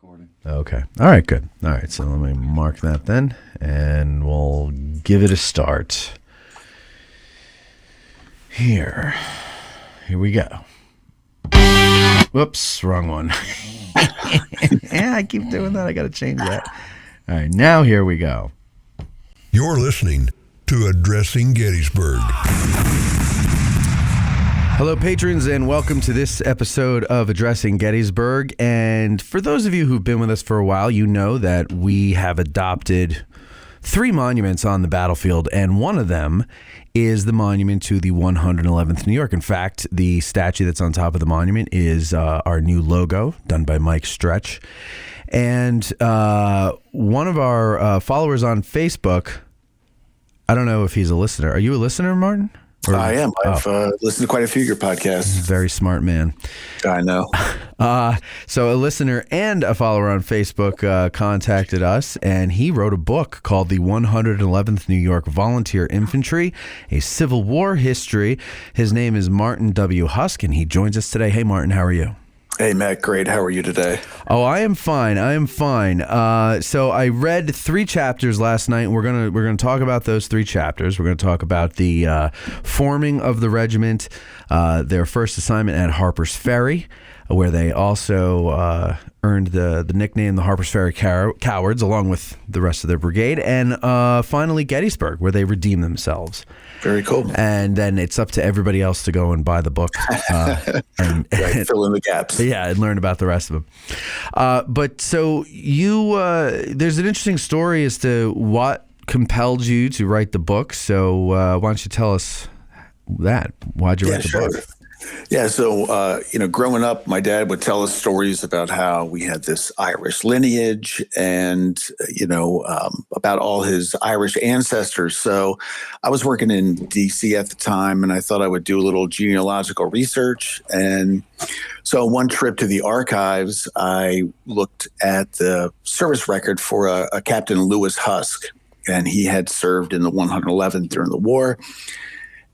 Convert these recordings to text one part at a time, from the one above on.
recording. Okay. All right, good. All right, so let me mark that then, and we'll give it a start. Here we go. Whoops, wrong one. Yeah, I keep doing that. I got to change that. All right, now here we go. You're listening to Addressing Gettysburg. Hello, patrons, and welcome to this episode of Addressing Gettysburg. And for those of you who've been with us for a while, you know that we have adopted 3 monuments on the battlefield, and one of them is the monument to the 111th New York. In fact, the statue that's on top of the monument is our new logo done by Mike Stretch. And one of our followers on Facebook, I don't know if he's a listener. Are you a listener, Martin? I am. I've listened to quite a few of your podcasts. Very smart man. I know. So a listener and a follower on Facebook contacted us, and he wrote a book called The 111th New York Volunteer Infantry, a Civil War History. His name is Martin W. Husk, and he joins us today. Hey, Martin, how are you? Hey, Matt, great. How are you today? Oh, I am fine. So I read 3 chapters last night. We're gonna talk about those 3 chapters. We're gonna talk about the forming of the regiment, their first assignment at Harpers Ferry, where they also earned the nickname the Harpers Ferry Cowards, along with the rest of their brigade, and finally Gettysburg, where they redeemed themselves. Very cool. And then it's up to everybody else to go and buy the book and right, fill in the gaps. Yeah, and learn about the rest of them. But so you, there's an interesting story as to what compelled you to write the book. So why don't you tell us that? Why'd you write the book? Yeah, so, growing up, my dad would tell us stories about how we had this Irish lineage and, about all his Irish ancestors. So I was working in D.C. at the time, and I thought I would do a little genealogical research. And so one trip to the archives, I looked at the service record for a Captain Lewis Husk, and he had served in the 111th during the war.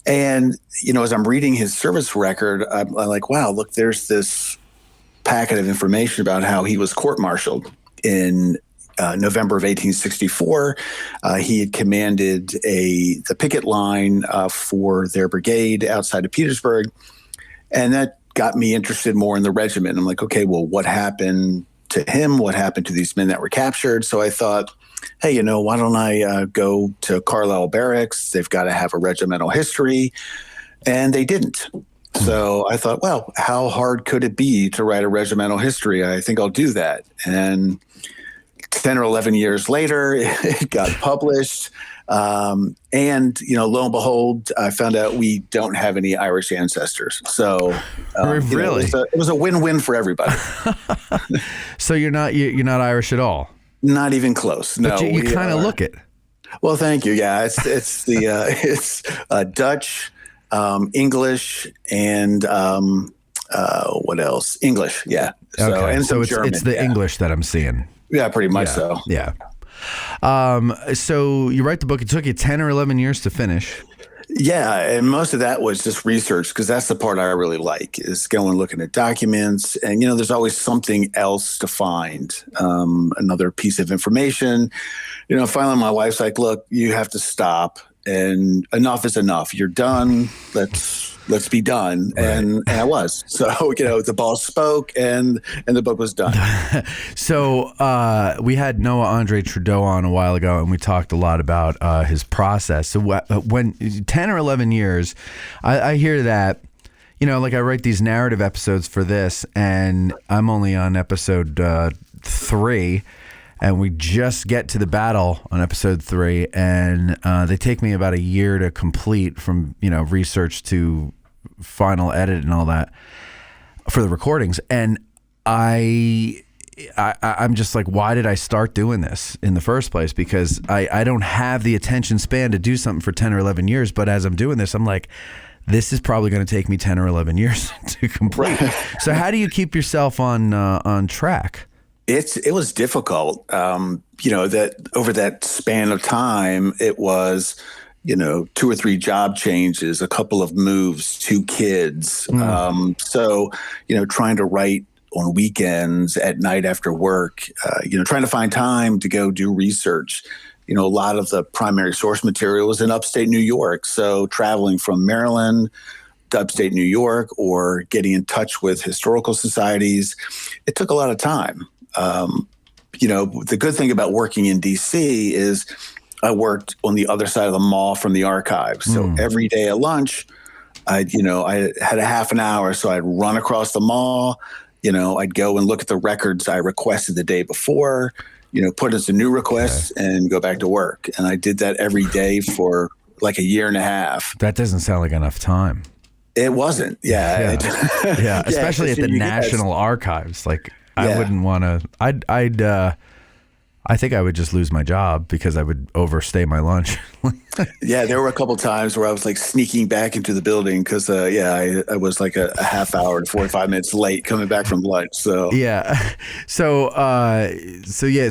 And, as I'm reading his service record, I'm like, wow, look, there's this packet of information about how he was court-martialed in November of 1864. He had commanded the picket line for their brigade outside of Petersburg. And that got me interested more in the regiment. I'm like, okay, well, what happened to him? What happened to these men that were captured? So I thought, hey, why don't I go to Carlisle Barracks? They've got to have a regimental history. And they didn't. So I thought, well, how hard could it be to write a regimental history? I think I'll do that. And 10 or 11 years later, it got published. And, lo and behold, I found out we don't have any Irish ancestors. So really? It was a win-win for everybody. So you're not Irish at all? Not even close. No, but you kind of look it. Well, thank you. Yeah, it's it's Dutch, English, and what else? English. Yeah. Okay. So, and so German, it's the English that I'm seeing. Yeah, pretty much so. Yeah. So you write the book. It took you 10 or 11 years to finish. Yeah, and most of that was just research, because that's the part I really like, is going looking at documents. And, there's always something else to find, another piece of information. Finally, my wife's like, look, you have to stop, and enough is enough. You're done. Let's be done. Right. And I was. So, the boss spoke, and the book was done. So we had Noah Andre Trudeau on a while ago, and we talked a lot about his process. So when 10 or 11 years, I hear that, like I write these narrative episodes for this, and I'm only on episode 3, and we just get to the battle on episode 3, and they take me about a year to complete from, research to final edit and all that for the recordings. And I'm just like, why did I start doing this in the first place? Because I don't have the attention span to do something for 10 or 11 years. But as I'm doing this, I'm like, this is probably going to take me 10 or 11 years to complete. So how do you keep yourself on track? It was difficult. That over that span of time, it was, 2 or 3 job changes, a couple of moves, 2 kids. So, trying to write on weekends, at night after work, trying to find time to go do research. A lot of the primary source material was in upstate New York. So traveling from Maryland to upstate New York or getting in touch with historical societies, it took a lot of time. The good thing about working in D.C. is I worked on the other side of the mall from the archives. So every day at lunch, I had a half an hour. So I'd run across the mall, I'd go and look at the records I requested the day before, put in some new requests and go back to work. And I did that every day for like a year and a half. That doesn't sound like enough time. It wasn't. Yeah. Yeah. Especially at the National Archives. I wouldn't want to, I think I would just lose my job because I would overstay my lunch. Yeah, there were a couple times where I was sneaking back into the building because, I was like a half hour to 45 minutes late coming back from lunch. So yeah, so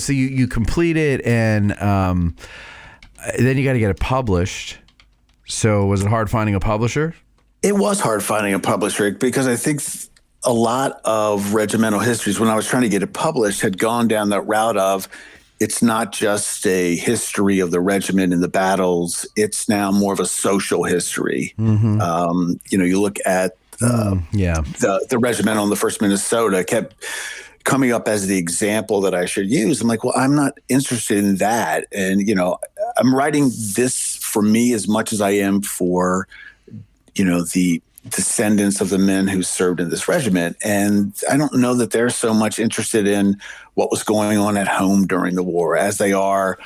you complete it and then you got to get it published. So was it hard finding a publisher? It was hard finding a publisher because I think a lot of regimental histories, when I was trying to get it published, had gone down that route of it's not just a history of the regiment and the battles. It's now more of a social history. Mm-hmm. You look at the regimental in the 1st Minnesota kept coming up as the example that I should use. I'm like, well, I'm not interested in that. And, I'm writing this for me as much as I am for, the descendants of the men who served in this regiment. And I don't know that they're so much interested in what was going on at home during the war as they are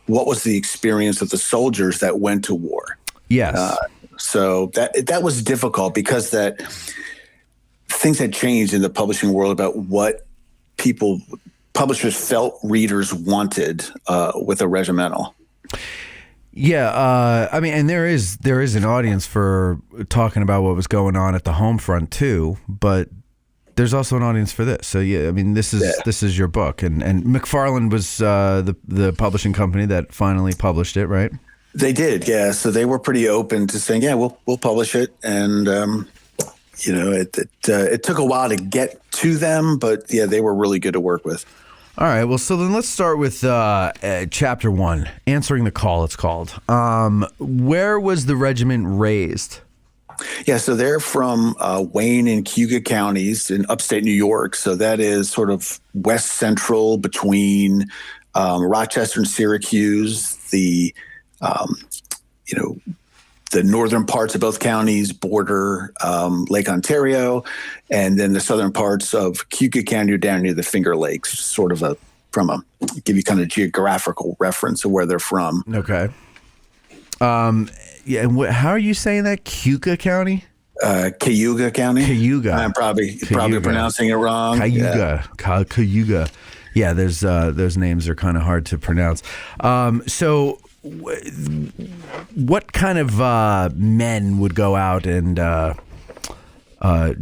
what was the experience of the soldiers that went to war. Yes. So that was difficult because that things had changed in the publishing world about what publishers felt readers wanted with a regimental. Yeah, and there is an audience for talking about what was going on at the home front too, but there's also an audience for this. So yeah, this is your book, and McFarland was the publishing company that finally published it, right? They did, yeah. So they were pretty open to saying, yeah, we'll publish it, and it took a while to get to them, but yeah, they were really good to work with. All right. Well, so then let's start with Chapter 1, Answering the Call, it's called. Where was the regiment raised? Yeah, so they're from Wayne and Cayuga counties in upstate New York. So that is sort of west central between Rochester and Syracuse, the northern parts of both counties border Lake Ontario, and then the southern parts of Cayuga County are down near the Finger Lakes, sort of give you kind of geographical reference of where they're from. Okay. How are you saying that? Cayuga County? Cayuga County. Cayuga. I'm probably pronouncing it wrong. Cayuga. Yeah. Cayuga. Yeah, those names are kind of hard to pronounce. So what kind of men would go out and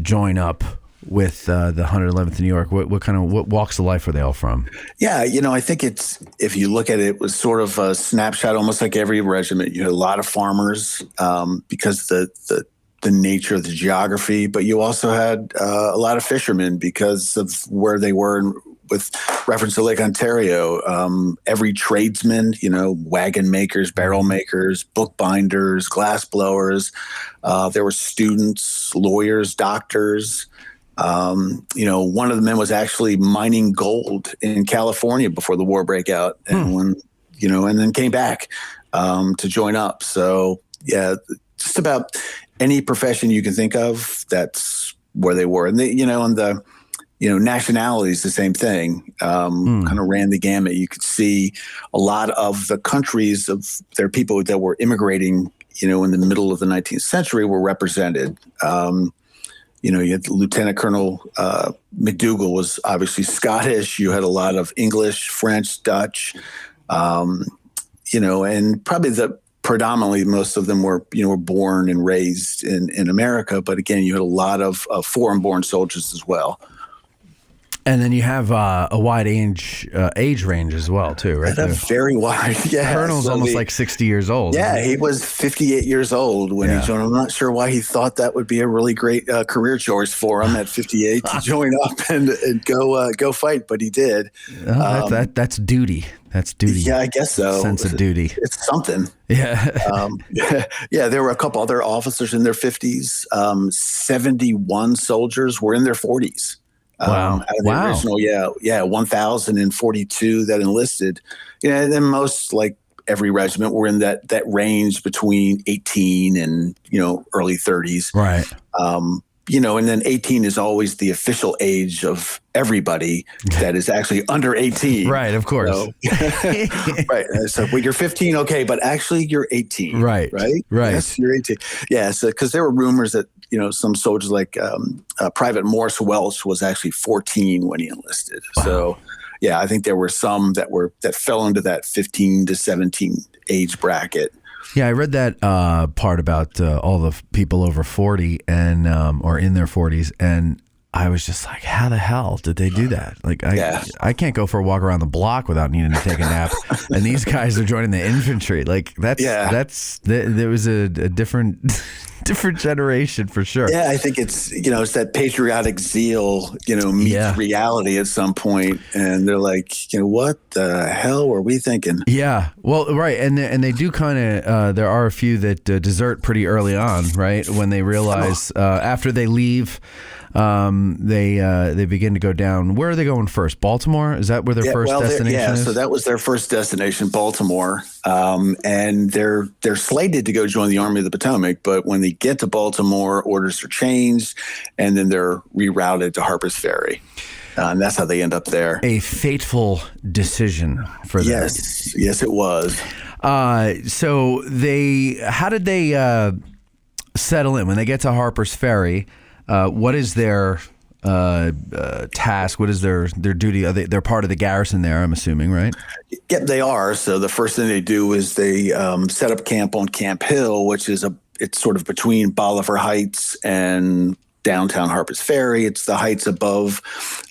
join up with the 111th New York? What walks of life are they all from? Yeah, I think if you look at it, it was sort of a snapshot, almost like every regiment. You had a lot of farmers because the nature of the geography, but you also had a lot of fishermen because of where they were with reference to Lake Ontario. Every tradesman, wagon makers, barrel makers, bookbinders, glass blowers. There were students, lawyers, doctors. One of the men was actually mining gold in California before the war broke out, and and then came back to join up. So yeah, just about any profession you can think of, that's where they were. And nationalities, the same thing, kind of ran the gamut. You could see a lot of the countries of their people that were immigrating, in the middle of the 19th century were represented. You had Lieutenant Colonel McDougall was obviously Scottish. You had a lot of English, French, Dutch, and probably predominantly most of them were born and raised in America. But again, you had a lot of foreign-born soldiers as well. And then you have a wide age range as well, too, right? A very wide, yeah. Colonel's So almost like 60 years old. Yeah, he was 58 years old when he joined. I'm not sure why he thought that would be a really great career choice for him at 58 to join up and go fight, but he did. That's duty. That's duty. Yeah, I guess so. Sense of duty. It's something. Yeah. Yeah, there were a couple other officers in their 50s. 71 soldiers were in their 40s. Wow. Out of the original, 1,042 that enlisted. And then most, like every regiment, were in that range between 18 and, early 30s. Right. And then 18 is always the official age of everybody that is actually under 18. Right, of course. So, right. So, well, you're 15, okay, but actually you're 18. Right. Right? Right. Yes, you're 18. Yeah, so because there were rumors that, some soldiers like Private Morris Welch was actually 14 when he enlisted. Wow. So, yeah, I think there were some that fell into that 15 to 17 age bracket. Yeah, I read that part about all the people over 40 and or in their 40s, and I was just like, how the hell did they do that? Like, I can't go for a walk around the block without needing to take a nap, and these guys are joining the infantry. Like, there was a different generation for sure. Yeah, I think it's it's that patriotic zeal meets reality at some point, and they're like, what the hell were we thinking? Yeah, well, right, and they do kind of. There are a few that desert pretty early on, right, when they realize after they leave. They begin to go down. Where are they going first? Baltimore? Is that where their first destination is? So that was their first destination, Baltimore. And they're slated to go join the Army of the Potomac, but when they get to Baltimore, orders are changed, and then they're rerouted to Harpers Ferry. And that's how they end up there. A fateful decision for them. Yes, it was. So how did they settle in when they get to Harpers Ferry? What is their task? What is their duty? They're part of the garrison there, I'm assuming, right? Yep, they are. So the first thing they do is they set up camp on Camp Hill, which is it's sort of between Bolivar Heights and downtown Harpers Ferry. It's the heights above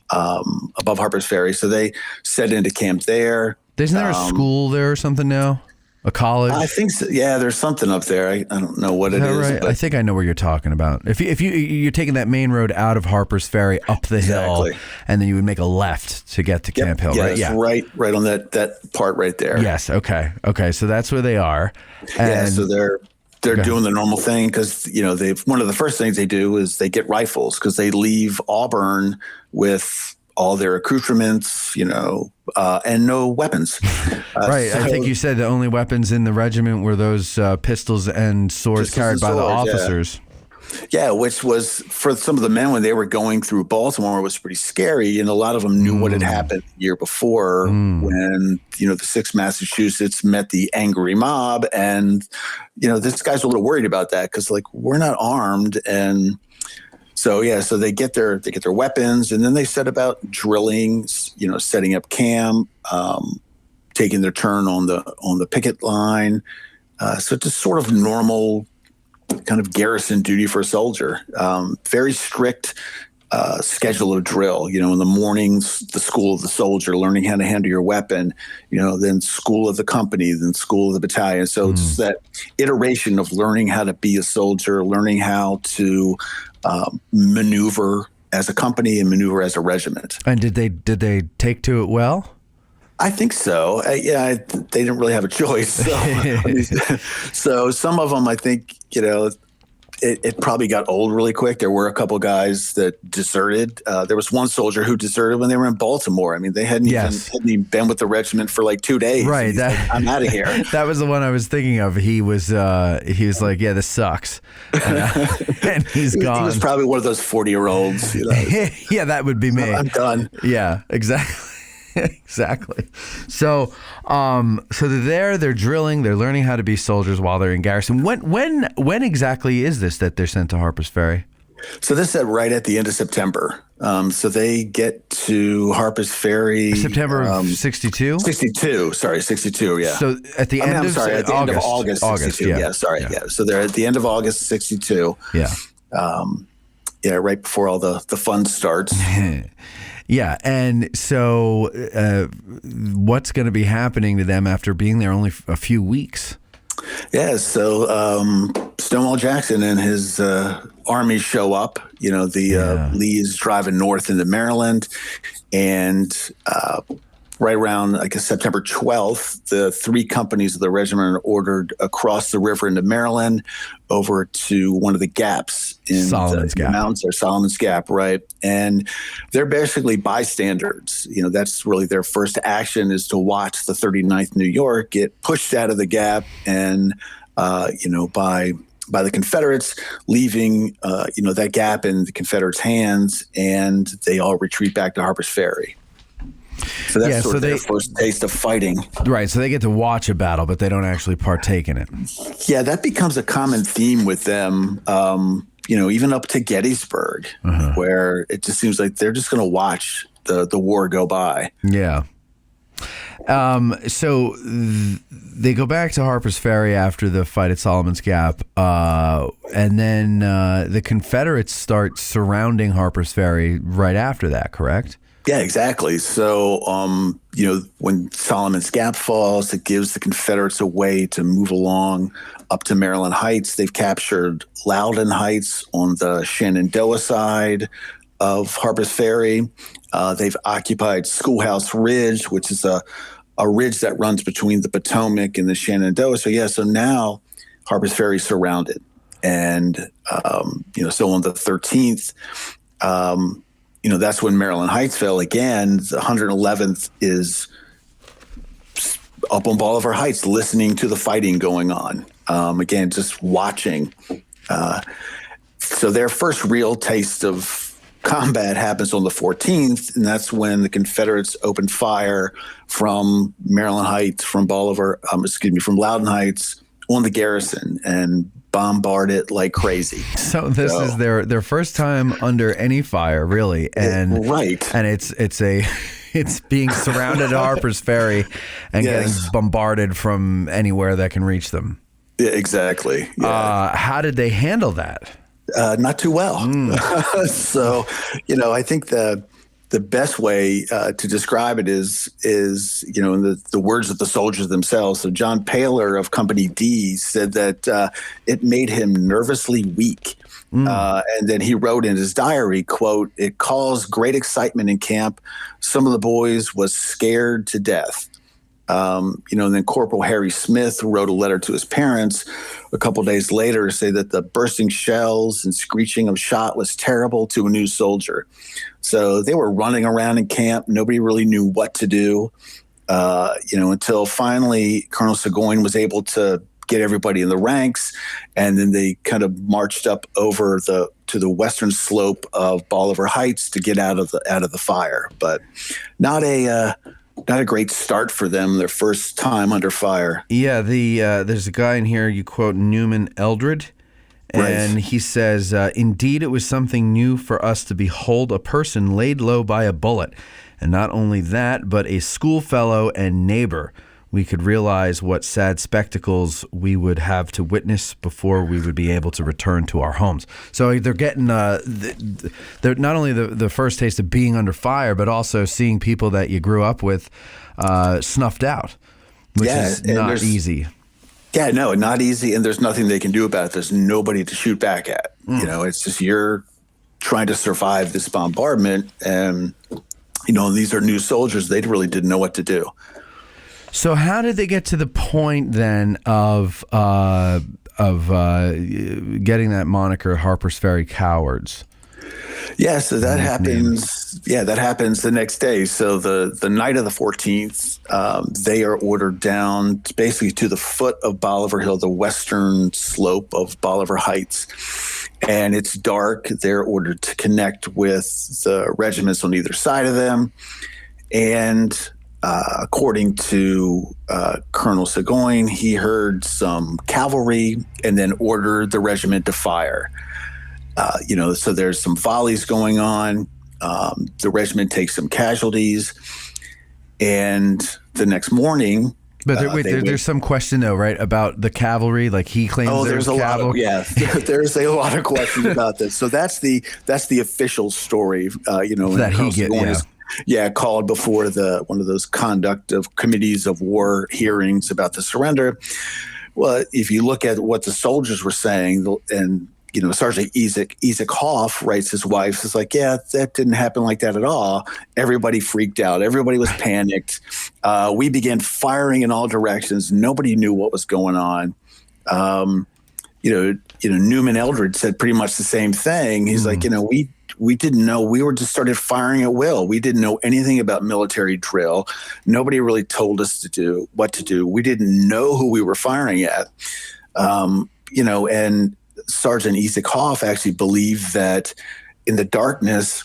Harpers Ferry. So they set into camp there. Isn't there a school there or something now? A college? I think so. Yeah, there's something up there. I don't know what it is. Right? I think I know where you're talking about. If you're taking that main road out of Harpers Ferry up the hill, and then you would make a left to get to Camp Hill, right? Yeah, right on that part right there. Yes. Okay. So that's where they are. And so they're doing the normal thing because one of the first things they do is they get rifles because they leave Auburn with all their accoutrements, and no weapons. Right. So, I think you said the only weapons in the regiment were those pistols and swords carried by the officers. Yeah, which was for some of the men when they were going through Baltimore was pretty scary, and a lot of them knew what had happened the year before when the 6th Massachusetts met the angry mob, and this guy's a little worried about that because we're not armed and. So they get their weapons, and then they set about drilling, setting up camp, taking their turn on the picket line. So just sort of normal kind of garrison duty for a soldier. Very strict schedule of drill. In the mornings, the school of the soldier, learning how to handle your weapon. Then school of the company, then school of the battalion. So it's that iteration of learning how to be a soldier, learning how to maneuver as a company and maneuver as a regiment. And did they take to it well? I think so. They didn't really have a choice. So some of them, I think, it probably got old really quick. There were a couple guys that deserted. There was one soldier who deserted when they were in Baltimore. I mean, they hadn't even been with the regiment for 2 days. Right. I'm out of here. That was the one I was thinking of. He was like, yeah, this sucks. And he's gone. He was probably one of those 40-year-olds. Yeah, that would be me. I'm done. Yeah, exactly. Exactly. So they're there, they're drilling, they're learning how to be soldiers while they're in garrison. When exactly is this that they're sent to Harpers Ferry? So this is right at the end of September. So they get to Harpers Ferry. September of 62? 62. Sorry, 62, yeah. So at the end I'm of sorry, at the end of August 62. Yeah. Yeah, sorry. Yeah. So they're at the end of August 62. Yeah. Right before all the fun starts. Yeah, and so what's going to be happening to them after being there only a few weeks? Yeah, so Stonewall Jackson and his army show up. Lee is driving north into Maryland, and right around, I guess, September 12th, the 3 companies of the regiment are ordered across the river into Maryland over to one of the gaps in Solomon's Gap. The mountains, or Solomon's Gap, right? And they're basically bystanders. That's really their first action, is to watch the 39th New York get pushed out of the gap and, by the Confederates, leaving, that gap in the Confederates' hands, and they all retreat back to Harpers Ferry. So that's sort of their first taste of fighting. Right, so they get to watch a battle, but they don't actually partake in it. Yeah, that becomes a common theme with them, even up to Gettysburg, where it just seems like they're just going to watch the war go by. Yeah. So they go back to Harper's Ferry after the fight at Solomon's Gap, and then the Confederates start surrounding Harper's Ferry right after that, correct? Yeah, exactly. So, when Solomon's Gap falls, it gives the Confederates a way to move along up to Maryland Heights. They've captured Loudon Heights on the Shenandoah side of Harper's Ferry. They've occupied Schoolhouse Ridge, which is a ridge that runs between the Potomac and the Shenandoah. So now Harper's Ferry is surrounded. And, so on the 13th, that's when Maryland Heights fell again. The 111th is up on Bolivar Heights, listening to the fighting going on. Again, just watching. So their first real taste of combat happens on the 14th, and that's when the Confederates opened fire from Maryland Heights, from from Loudon Heights on the garrison, and bombard it like crazy. So this is their first time under any fire, really, and right, and it's being surrounded at Harper's Ferry and getting bombarded from anywhere that can reach them. Yeah, exactly. Yeah. How did they handle that? Not too well. So, I think the best way to describe it is in the words of the soldiers themselves. So John Paler of Company D said that it made him nervously weak. And then he wrote in his diary, quote, "It caused great excitement in camp. Some of the boys was scared to death." And then Corporal Harry Smith wrote a letter to his parents a couple days later to say that the bursting shells and screeching of shot was terrible to a new soldier. So they were running around in camp. Nobody really knew what to do, until finally Colonel Seguin was able to get everybody in the ranks, and then they kind of marched up over to the western slope of Bolivar Heights to get out of the fire. But not a great start for them, their first time under fire. Yeah, there's a guy in here, you quote Newman Eldred, and Right. he says, "Indeed, it was something new for us to behold a person laid low by a bullet, and not only that, but a schoolfellow and neighbor. We could realize what sad spectacles we would have to witness before we would be able to return to our homes." So they're getting they're not only the first taste of being under fire, but also seeing people that you grew up with snuffed out, which is not easy. Yeah, no, not easy, and there's nothing they can do about it. There's nobody to shoot back at. It's just you're trying to survive this bombardment, and these are new soldiers. They really didn't know what to do. So how did they get to the point then of getting that moniker, Harpers Ferry Cowards? Yeah, so that happens. Yeah, that happens the next day. So the night of the 14th, they are ordered down basically to the foot of Bolivar Hill, the western slope of Bolivar Heights, and it's dark. They're ordered to connect with the regiments on either side of them, and according to Colonel Seguin, he heard some cavalry and then ordered the regiment to fire. So there's some volleys going on. The regiment takes some casualties, and the next morning. But there's some question though, right, about the cavalry? Like he claims there's a cavalry. There's a lot of questions about this. So that's the official story. That he called before one of those conduct of committees of war hearings about the surrender. Well, if you look at what the soldiers were saying, and Sergeant Isaac Hoff writes his wife, is like, yeah, that didn't happen like that at all. Everybody freaked out. Everybody was panicked. We began firing in all directions. Nobody knew what was going on. Newman Eldred said pretty much the same thing. He's like, we didn't know. We were just started firing at will. We didn't know anything about military drill. Nobody really told us what to do. We didn't know who we were firing at. And Sergeant Isaac Hoff actually believed that in the darkness,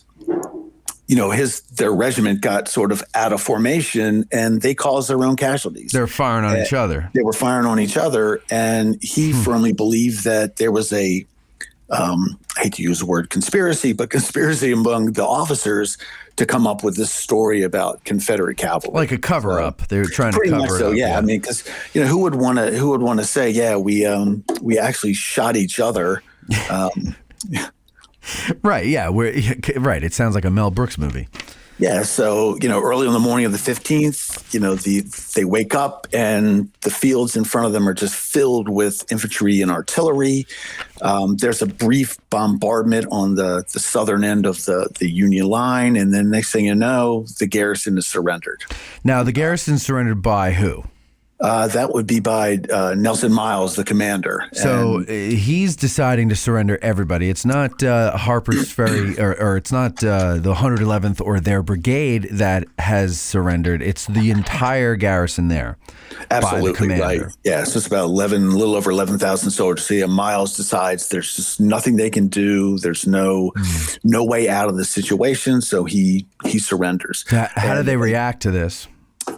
their regiment got sort of out of formation and they caused their own casualties. They're firing on each other. They were firing on each other. And he firmly believed that there was I hate to use the word conspiracy, but conspiracy among the officers to come up with this story about Confederate cavalry. Like a cover up. They're trying to cover much so, it up. Yeah. I mean, because, who would want to say, yeah, we actually shot each other. Right. Yeah. Right. It sounds like a Mel Brooks movie. Yeah. So, early in the morning of the 15th, they wake up and the fields in front of them are just filled with infantry and artillery. There's a brief bombardment on the southern end of the Union line. And then next thing you know, the garrison is surrendered. Now, the garrison surrendered by who? That would be by Nelson Miles, the commander. So he's deciding to surrender everybody. It's not Harpers Ferry or it's not the 111th or their brigade that has surrendered. It's the entire garrison there. Absolutely by the commander. Right. Yeah, so it's about a little over 11,000 soldiers. So Miles decides there's just nothing they can do. There's no way out of the situation. So he surrenders. How do they react to this?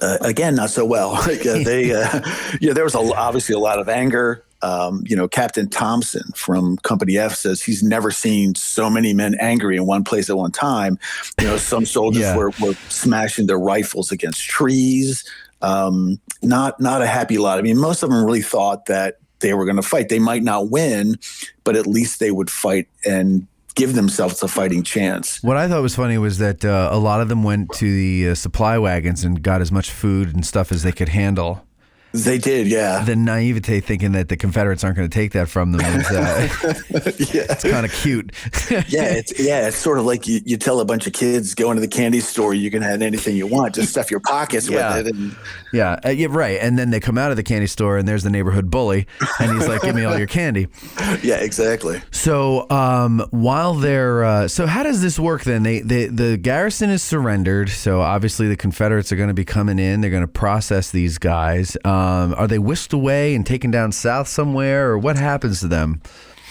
Again, not so well. There was obviously a lot of anger. Captain Thompson from Company F says he's never seen so many men angry in one place at one time. Some soldiers were smashing their rifles against trees. Not a happy lot. I mean, most of them really thought that they were going to fight. They might not win, but at least they would fight and give themselves a fighting chance. What I thought was funny was that a lot of them went to the supply wagons and got as much food and stuff as they could handle. They did, yeah. The naivete thinking that the Confederates aren't going to take that from them is it's kind of cute. It's sort of like you tell a bunch of kids, go into the candy store, you can have anything you want, just stuff your pockets with it. And right. And then they come out of the candy store and there's the neighborhood bully and he's like, give me all your candy. Yeah, exactly. So while they're so how does this work then? The garrison is surrendered, so obviously the Confederates are going to be coming in. They're going to process these guys. Are they whisked away and taken down south somewhere, or what happens to them?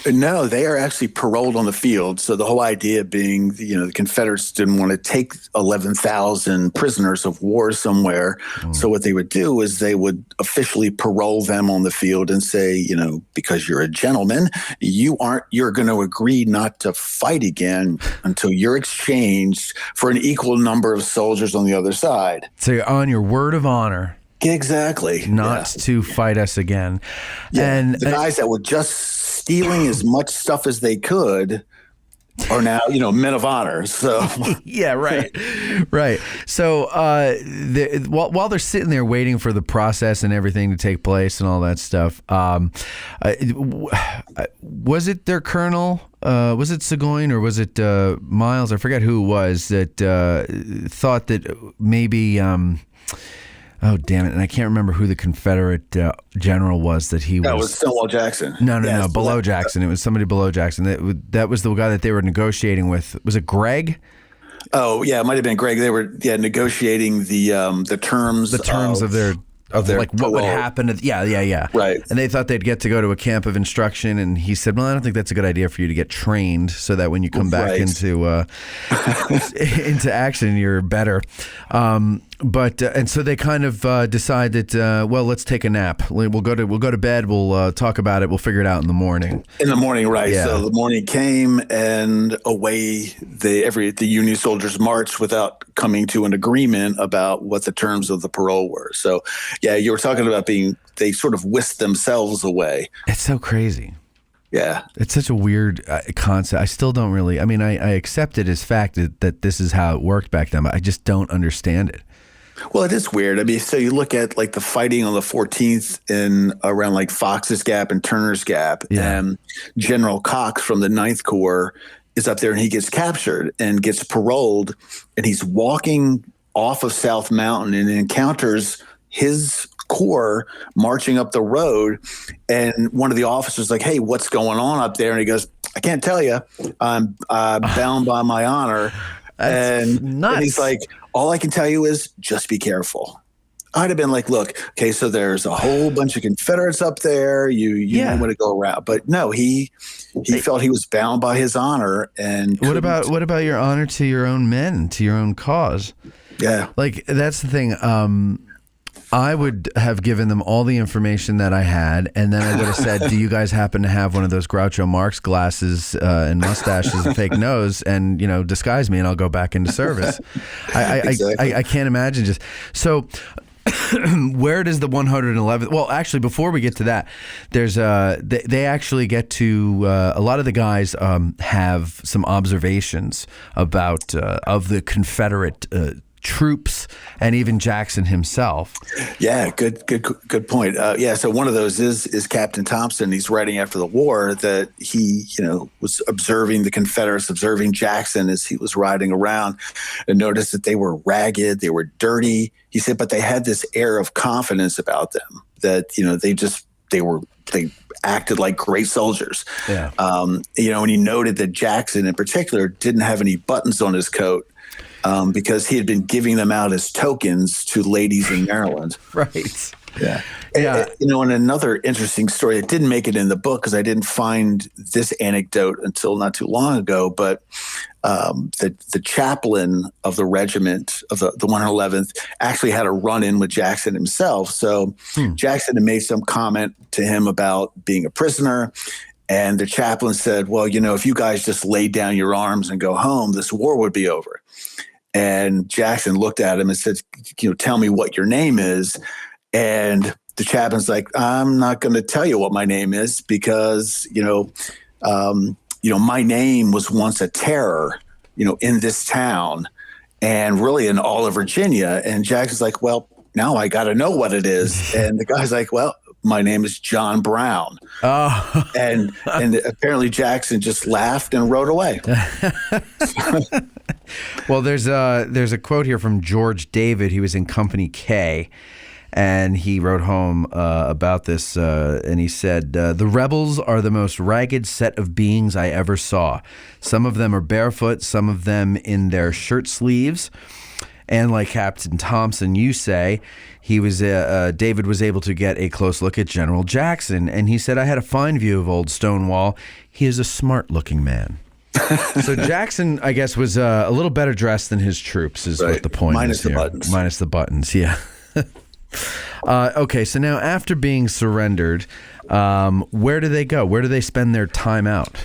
No, they are actually paroled on the field. So the whole idea being, the Confederates didn't want to take 11,000 prisoners of war somewhere. So what they would do is they would officially parole them on the field and say, because you're a gentleman, you're going to agree not to fight again until you're exchanged for an equal number of soldiers on the other side. So you're on your word of honor. Exactly. Not to fight us again. Yeah, and the guys that were just stealing as much stuff as they could are now, men of honor. So yeah, right. So while they're sitting there waiting for the process and everything to take place and all that stuff, was it their colonel? Was it Seguin or was it Miles? I forget who it was that thought that maybe. Oh, damn it. And I can't remember who the Confederate general was that he was. That was Stonewall Jackson. No, below Jackson. It was somebody below Jackson. That was the guy that they were negotiating with. Was it Greg? Oh, yeah, it might have been Greg. They were negotiating the terms. The terms of their like what would happen. Yeah. Right. And they thought they'd get to go to a camp of instruction. And he said, well, I don't think that's a good idea for you to get trained so that when you come back into action, you're better. But and so they kind of decide that well, let's take a nap. We'll go to bed. We'll talk about it. We'll figure it out in the morning. In the morning, right? Yeah. So the morning came, and away the Union soldiers marched without coming to an agreement about what the terms of the parole were. So, yeah, you were talking about they sort of whisked themselves away. It's so crazy. Yeah. It's such a weird concept. I still don't really, I mean, I accept it as fact that this is how it worked back then, but I just don't understand it. Well, it is weird. I mean, so you look at like the fighting on the 14th in around like Fox's Gap and Turner's Gap, and General Cox from the Ninth Corps is up there and he gets captured and gets paroled, and he's walking off of South Mountain and encounters his corps marching up the road, and one of the officers like, "Hey, what's going on up there?" And he goes, "I can't tell you. I'm bound by my honor." And he's like, "All I can tell you is just be careful." I'd have been like, "Look, okay, so there's a whole bunch of Confederates up there. You don't want to go around." But no, he felt he was bound by his honor. And what about your honor to your own men, to your own cause? Yeah, like that's the thing. I would have given them all the information that I had, and then I would have said, "Do you guys happen to have one of those Groucho Marx glasses and mustaches and fake nose, and disguise me, and I'll go back into service." Exactly. I can't imagine just so. Where does the 111th? Well, actually, before we get to that, there's they actually get to a lot of the guys have some observations about of the Confederate troops and even Jackson himself. Yeah, good point. So one of those is Captain Thompson. He's writing after the war that he, was observing the Confederates, observing Jackson as he was riding around, and noticed that they were ragged, they were dirty. He said, but they had this air of confidence about them that, they acted like great soldiers. Yeah. And he noted that Jackson in particular didn't have any buttons on his coat. Because he had been giving them out as tokens to ladies in Maryland. Right. Yeah. Yeah. And another interesting story, it didn't make it in the book because I didn't find this anecdote until not too long ago, but the chaplain of the regiment of the 111th actually had a run-in with Jackson himself. So Jackson had made some comment to him about being a prisoner. And the chaplain said, "Well, if you guys just laid down your arms and go home, this war would be over." And Jackson looked at him and said, "Tell me what your name is." And the chaplain's like, "I'm not going to tell you what my name is because, my name was once a terror, in this town and really in all of Virginia." And Jackson's like, "Well, now I got to know what it is." And the guy's like, "Well, my name is John Brown." Oh. And apparently Jackson just laughed and rode away. Well, there's a quote here from George David. He was in Company K, and he wrote home about this, and he said, "The rebels are the most ragged set of beings I ever saw. Some of them are barefoot, some of them in their shirt sleeves. And like Captain Thompson, you say, David was able to get a close look at General Jackson, and he said, I had a fine view of old Stonewall. He is a smart-looking man." So Jackson, I guess, was a little better dressed than his troops, is what the point is here. Minus the buttons, yeah. Okay, so now after being surrendered, where do they go? Where do they spend their time out?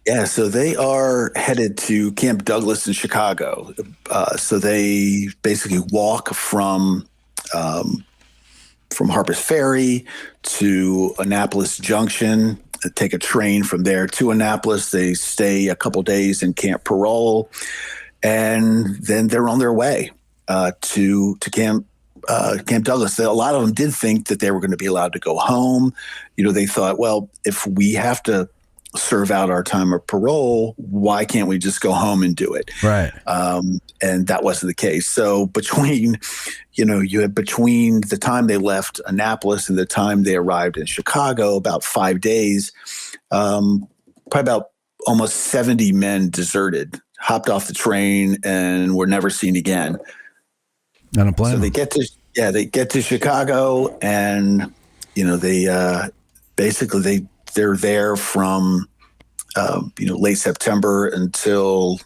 Yeah, so they are headed to Camp Douglas in Chicago. So they basically walk from Harpers Ferry to Annapolis Junction, take a train from there to Annapolis. They stay a couple days in Camp Parole, and then they're on their way to Camp Douglas. A lot of them did think that they were going to be allowed to go home. They thought, well, if we have to serve out our time of parole, why can't we just go home and do it? Right. And that wasn't the case. So between the time they left Annapolis and the time they arrived in Chicago, about 5 days, probably about almost 70 men deserted, hopped off the train, and were never seen again. I don't blame them. So they get to Chicago, and they're there from late September until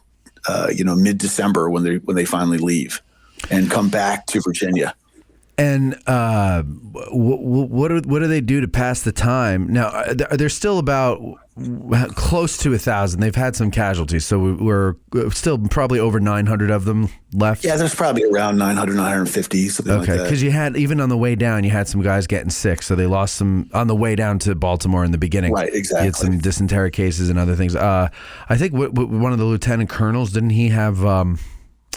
mid-December when they finally leave and come back to Virginia. And what do they do to pass the time? Now, they're still about close to 1,000. They've had some casualties, so we're still probably over 900 of them left. Yeah, there's probably around 900, 950, something like that. Okay, because you had, even on the way down, you had some guys getting sick, so they lost some on the way down to Baltimore in the beginning. Right, exactly. You had some dysentery cases and other things. I think one of the lieutenant colonels, didn't he have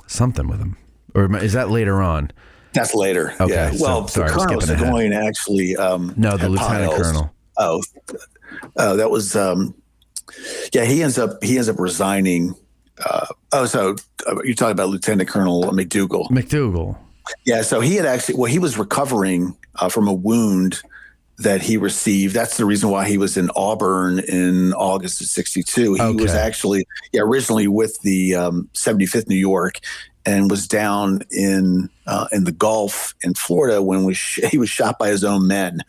something with him? Or is that later on? That's later. Okay, yeah. Well, the Colonel Seguin actually. No, the lieutenant colonel. Oh, that was. He ends up resigning. So you're talking about Lieutenant Colonel McDougal. McDougal. Yeah. So he had he was recovering from a wound that he received. That's the reason why he was in Auburn in August of '62. He was actually originally with the 75th New York, and was down in the Gulf in Florida when he was shot by his own men.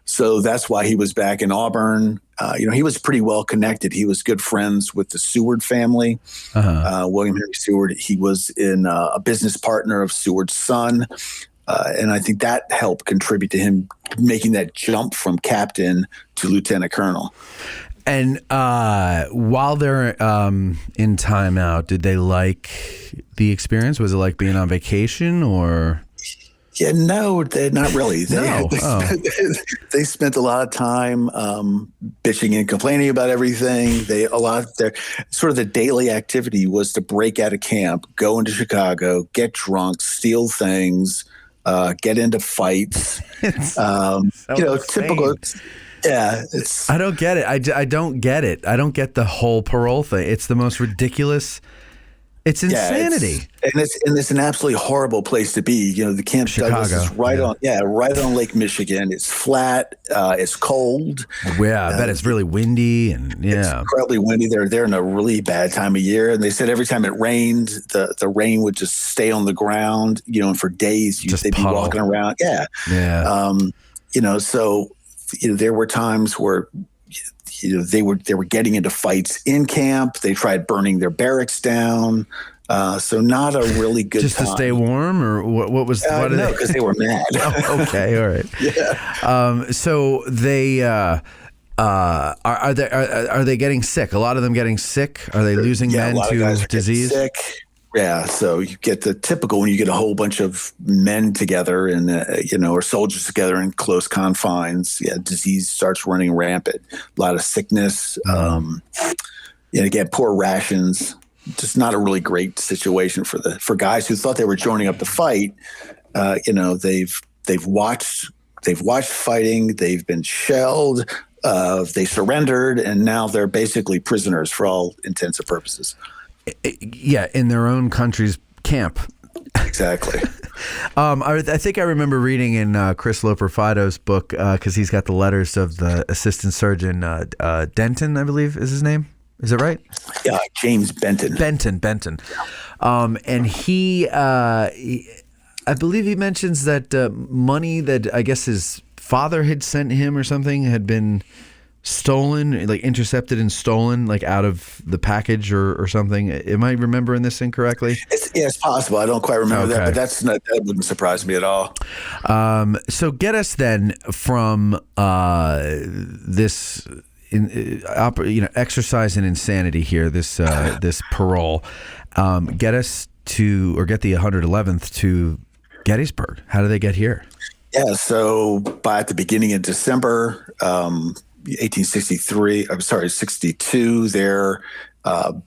So that's why he was back in Auburn. He was pretty well connected. He was good friends with the Seward family, William Henry Seward. He was a business partner of Seward's son. And I think that helped contribute to him making that jump from captain to lieutenant colonel. And while they're in timeout, did they like the experience? Was it like being on vacation, or? Yeah, no, not really. No. They spent a lot of time bitching and complaining about everything. Their sort of the daily activity was to break out of camp, go into Chicago, get drunk, steal things, get into fights. Typical. Yeah, I don't get it. I don't get it. I don't get the whole parole thing. It's the most ridiculous. It's insanity. It's an absolutely horrible place to be. The Camp Douglas is right on Lake Michigan. It's flat. It's cold. Yeah, I bet it's really windy it's incredibly windy. They're in a really bad time of year, and they said every time it rained, the rain would just stay on the ground. And for days they'd be walking around. Yeah. So. There were times where they were getting into fights in camp. They tried burning their barracks down. So not a really good just time. To stay warm, or what was? No, because they were mad. Okay, all right. Yeah. So they are they getting sick? A lot of them getting sick. Are they losing men to disease? Sick. Yeah, so you get the typical when you get a whole bunch of men together and or soldiers together in close confines. Yeah, disease starts running rampant. A lot of sickness. Again, poor rations. Just not a really great situation for guys who thought they were joining up the fight. They've watched fighting. They've been shelled. They surrendered, and now they're basically prisoners for all intents and purposes. Yeah, in their own country's camp. Exactly. I think I remember reading in Chris Loper-Fido's book, because he's got the letters of the assistant surgeon, Denton, I believe is his name. Is it right? Yeah, James Benton. Benton. And he, I believe he mentions that money that I guess his father had sent him or something had been stolen, like intercepted and stolen, like out of the package or something. Am I remembering this incorrectly? It's possible. I don't quite remember that, but that wouldn't surprise me at all. So get us then from this exercise in insanity here, this parole. Get us to, or get the 111th to Gettysburg. How do they get here? Yeah, so at the beginning of December, 62, they're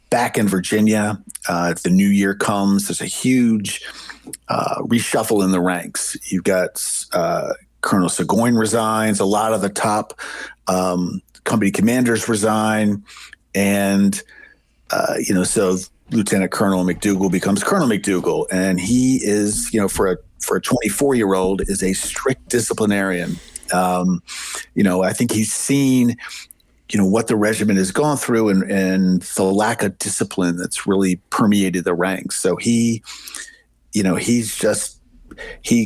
back in Virginia. The new year comes. There's a huge reshuffle in the ranks. You've got Colonel Seguin resigns. A lot of the top company commanders resign. And, so Lieutenant Colonel McDougal becomes Colonel McDougal. And he is, for a 24-year-old, is a strict disciplinarian. I think he's seen, what the regiment has gone through and the lack of discipline that's really permeated the ranks. So he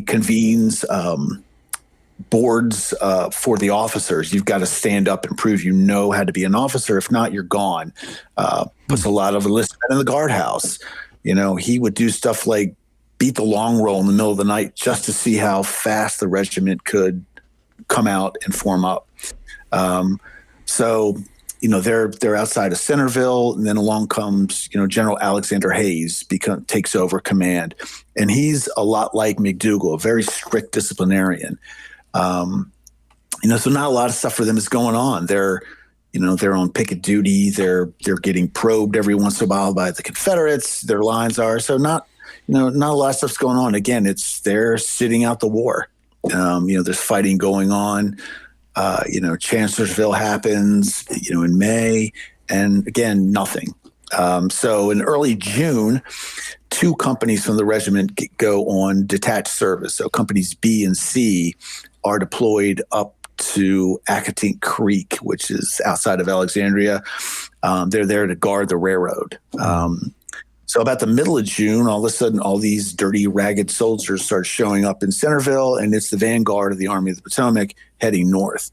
convenes boards for the officers. You've got to stand up and prove you know how to be an officer. If not, you're gone. Puts a lot of enlistment in the guardhouse. He would do stuff like beat the long roll in the middle of the night just to see how fast the regiment could come out and form up. So, they're outside of Centerville, and then along comes, General Alexander Hayes takes over command, and he's a lot like McDougal, a very strict disciplinarian. So not a lot of stuff for them is going on. They're on picket duty. They're getting probed every once in a while by the Confederates. Their lines are so not a lot of stuff's going on. Again, they're sitting out the war. There's fighting going on. Chancellorsville happens, in May, and again, nothing. So in early June, 2 companies from the regiment go on detached service. So companies B and C are deployed up to Accotink Creek, which is outside of Alexandria. They're there to guard the railroad. So about the middle of June, all of a sudden, all these dirty, ragged soldiers start showing up in Centerville, and it's the vanguard of the Army of the Potomac heading north.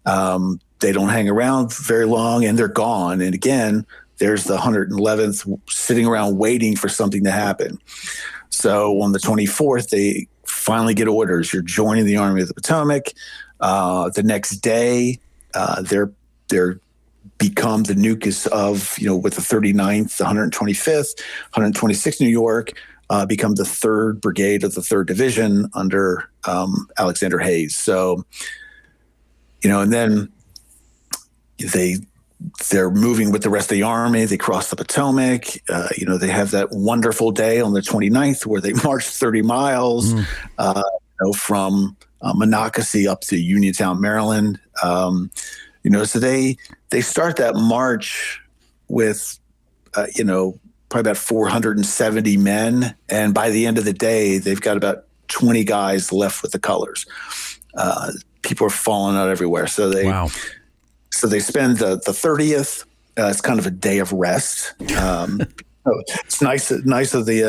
They don't hang around very long, and they're gone. And again, there's the 111th sitting around waiting for something to happen. So on the 24th, they finally get orders. You're joining the Army of the Potomac. The next day, they're become the nucleus of, with the 39th, the 125th, 126th New York, become the 3rd Brigade of the 3rd Division under Alexander Hayes. So, and then they're moving with the rest of the Army. They cross the Potomac. They have that wonderful day on the 29th where they march 30 miles from Monocacy up to Uniontown, Maryland. So they start that march with, probably about 470 men. And by the end of the day, they've got about 20 guys left with the colors. People are falling out everywhere. So they spend the 30th. It's kind of a day of rest. It's nice of the,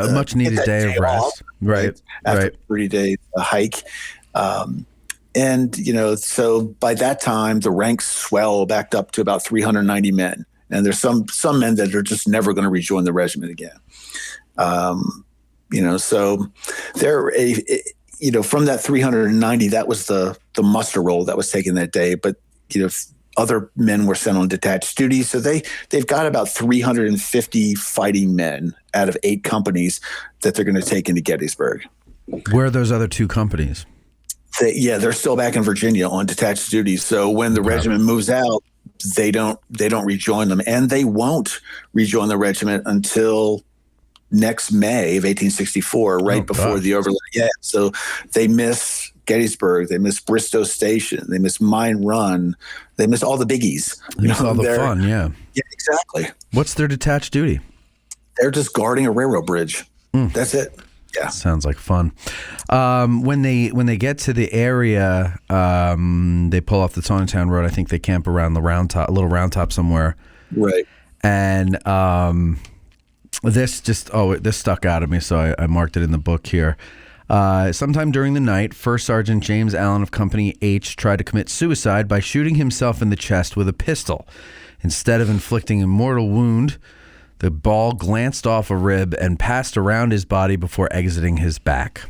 a much needed day of rest. Off, right. After 30 days hike. And, so by that time, the ranks swell back up to about 390 men. And there's some men that are just never going to rejoin the regiment again. So they're from that 390, that was the muster roll that was taken that day. But, other men were sent on detached duty. So they've got about 350 fighting men out of 8 companies that they're going to take into Gettysburg. Where are those other 2 companies? They're still back in Virginia on detached duty. So when the regiment moves out, they don't rejoin them, and they won't rejoin the regiment until next May of 1864, right before the overland. Yeah, so they miss Gettysburg, they miss Bristow Station, they miss Mine Run, they miss all the biggies. They miss all the fun, yeah. Yeah, exactly. What's their detached duty? They're just guarding a railroad bridge. That's it. Yeah, sounds like fun. When they get to the area, they pull off the Tauntontown Road. I think they camp around the little round top somewhere. Right. And this stuck out at me, so I marked it in the book here. Sometime during the night, First Sergeant James Allen of Company H tried to commit suicide by shooting himself in the chest with a pistol. Instead of inflicting a mortal wound, the ball glanced off a rib and passed around his body before exiting his back.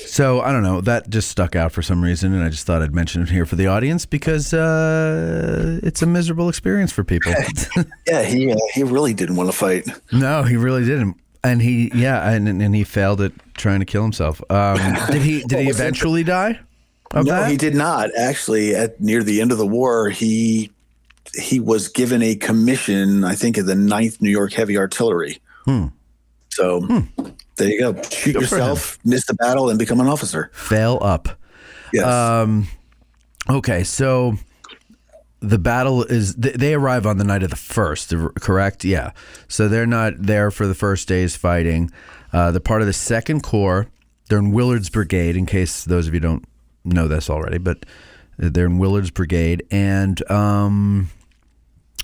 So, I don't know, that just stuck out for some reason, and I just thought I'd mention it here for the audience because it's a miserable experience for people. Yeah, he really didn't want to fight. No, he really didn't. And he failed at trying to kill himself. Did he eventually die? No, he did not. Actually, near the end of the war, he was given a commission, I think, of the 9th New York Heavy Artillery. So there you go. Shoot yourself, miss the battle, and become an officer. Fail up. Yes. Okay, so the battle is, they arrive on the night of the 1st, correct? Yeah. So they're not there for the first day's fighting. They're part of the 2nd Corps. They're in Willard's Brigade, in case those of you don't know this already, but they're in Willard's Brigade. And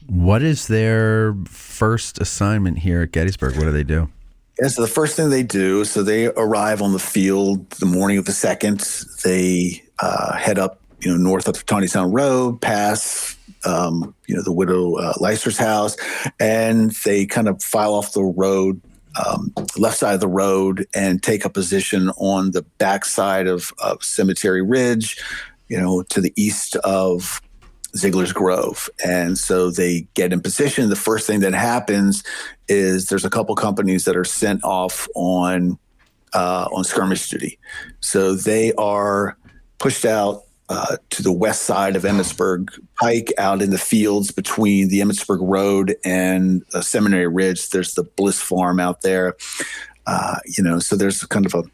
what is their first assignment here at Gettysburg? What do they do? Yeah, so the first thing they do, so they arrive on the field the morning of the 2nd. They head up, north up the Tauntontown Road, pass, the widow Leicester's house, and they kind of file off the road left side of the road and take a position on the backside of Cemetery Ridge, to the east of Ziegler's Grove. And so they get in position. The first thing that happens is there's a couple companies that are sent off on skirmish duty. So they are pushed out to the west side of Emmitsburg Pike, out in the fields between the Emmitsburg Road and Seminary Ridge. There's the Bliss Farm out there. So there's kind of a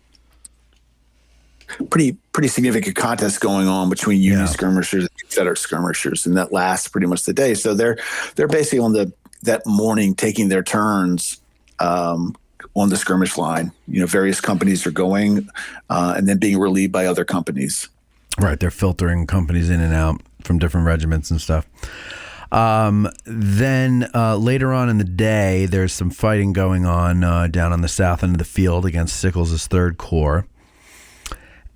pretty significant contest going on between Union skirmishers and Confederate skirmishers, and that lasts pretty much the day. So they're basically on that morning taking their turns on the skirmish line. Various companies are going and then being relieved by other companies. Right, they're filtering companies in and out from different regiments and stuff. Then later on in the day, there's some fighting going on down on the south end of the field against Sickles' Third Corps.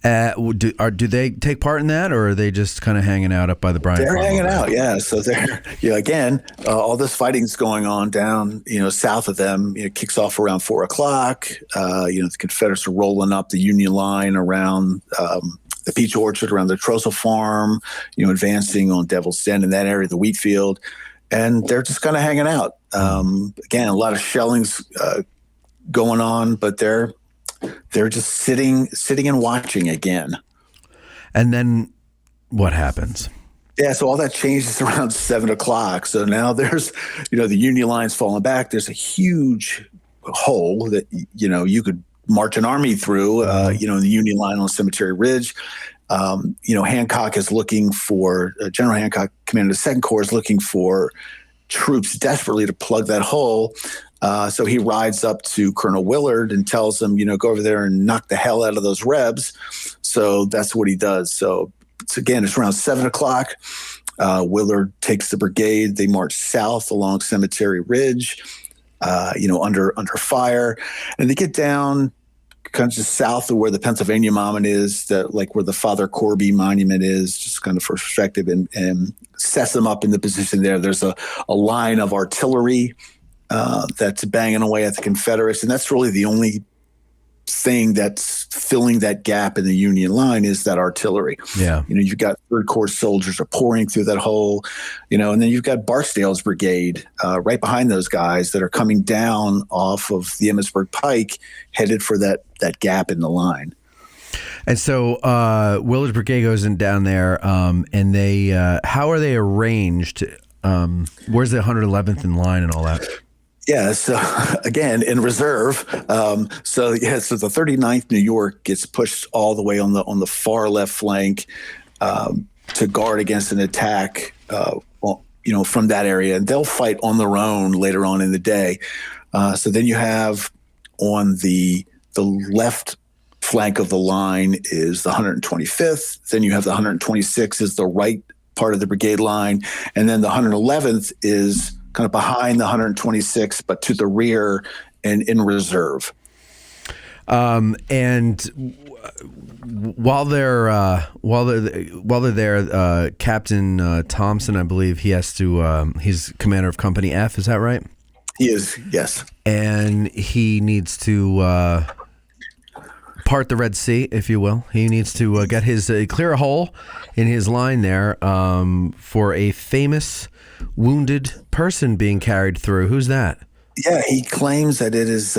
Do they take part in that, or are they just kind of hanging out up by the Bryant? They're hanging out, yeah. So they're again, all this fighting's going on down south of them. It kicks off around 4:00. The Confederates are rolling up the Union line around the Peach Orchard, around the Trossel Farm. Advancing on Devil's Den in that area, the wheat field, and they're just kind of hanging out. Again, a lot of shellings going on, but they're just sitting and watching again. And then what happens? Yeah, so all that changes around 7:00. So now there's, the Union line's falling back. There's a huge hole that, you could march an army through, in the Union line on Cemetery Ridge. Hancock is looking for, General Hancock, commander of the Second Corps, is looking for troops desperately to plug that hole. So he rides up to Colonel Willard and tells him, go over there and knock the hell out of those Rebs. So that's what he does. So it's around 7:00. Willard takes the brigade. They march south along Cemetery Ridge, under fire. And they get down kind of just south of where the Pennsylvania Monument is, where the Father Corby Monument is, just kind of for perspective, and sets them up in the position there. There's a line of artillery that's banging away at the Confederates, and that's really the only thing that's filling that gap in the Union line is that artillery. Yeah, you've got Third Corps soldiers are pouring through that hole, and then you've got Barksdale's brigade right behind those guys that are coming down off of the Emmitsburg Pike, headed for that gap in the line. And so Willard's brigade goes in down there, and they how are they arranged? Where's the 111th in line and all that? Yeah, so again, in reserve. So the 39th New York gets pushed all the way on the far left flank to guard against an attack, from that area. And they'll fight on their own later on in the day. So then you have on the left flank of the line is the 125th. Then you have the 126th is the right part of the brigade line. And then the 111th is kind of behind the 126th, but to the rear and in reserve. And while they're there, Captain Thompson, I believe he's commander of Company F. Is that right? He is, yes. And he needs to part the Red Sea, if you will. He needs to get clear a hole in his line there for a famous wounded person being carried through. Who's that? Yeah, he claims that it is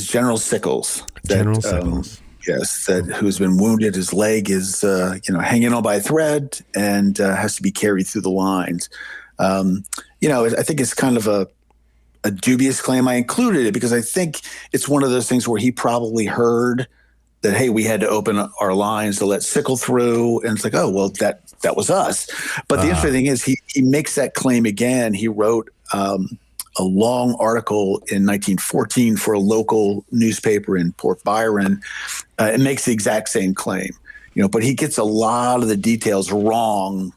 General Sickles. General Sickles. Yes, who's been wounded. His leg is hanging on by a thread and has to be carried through the lines. I think it's kind of a dubious claim. I included it because I think it's one of those things where he probably heard that, hey, we had to open our lines to let Sickle through. And it's like, oh, well, that was us. But the interesting thing is he makes that claim again. He wrote a long article in 1914 for a local newspaper in Port Byron. It makes the exact same claim, but he gets a lot of the details wrong.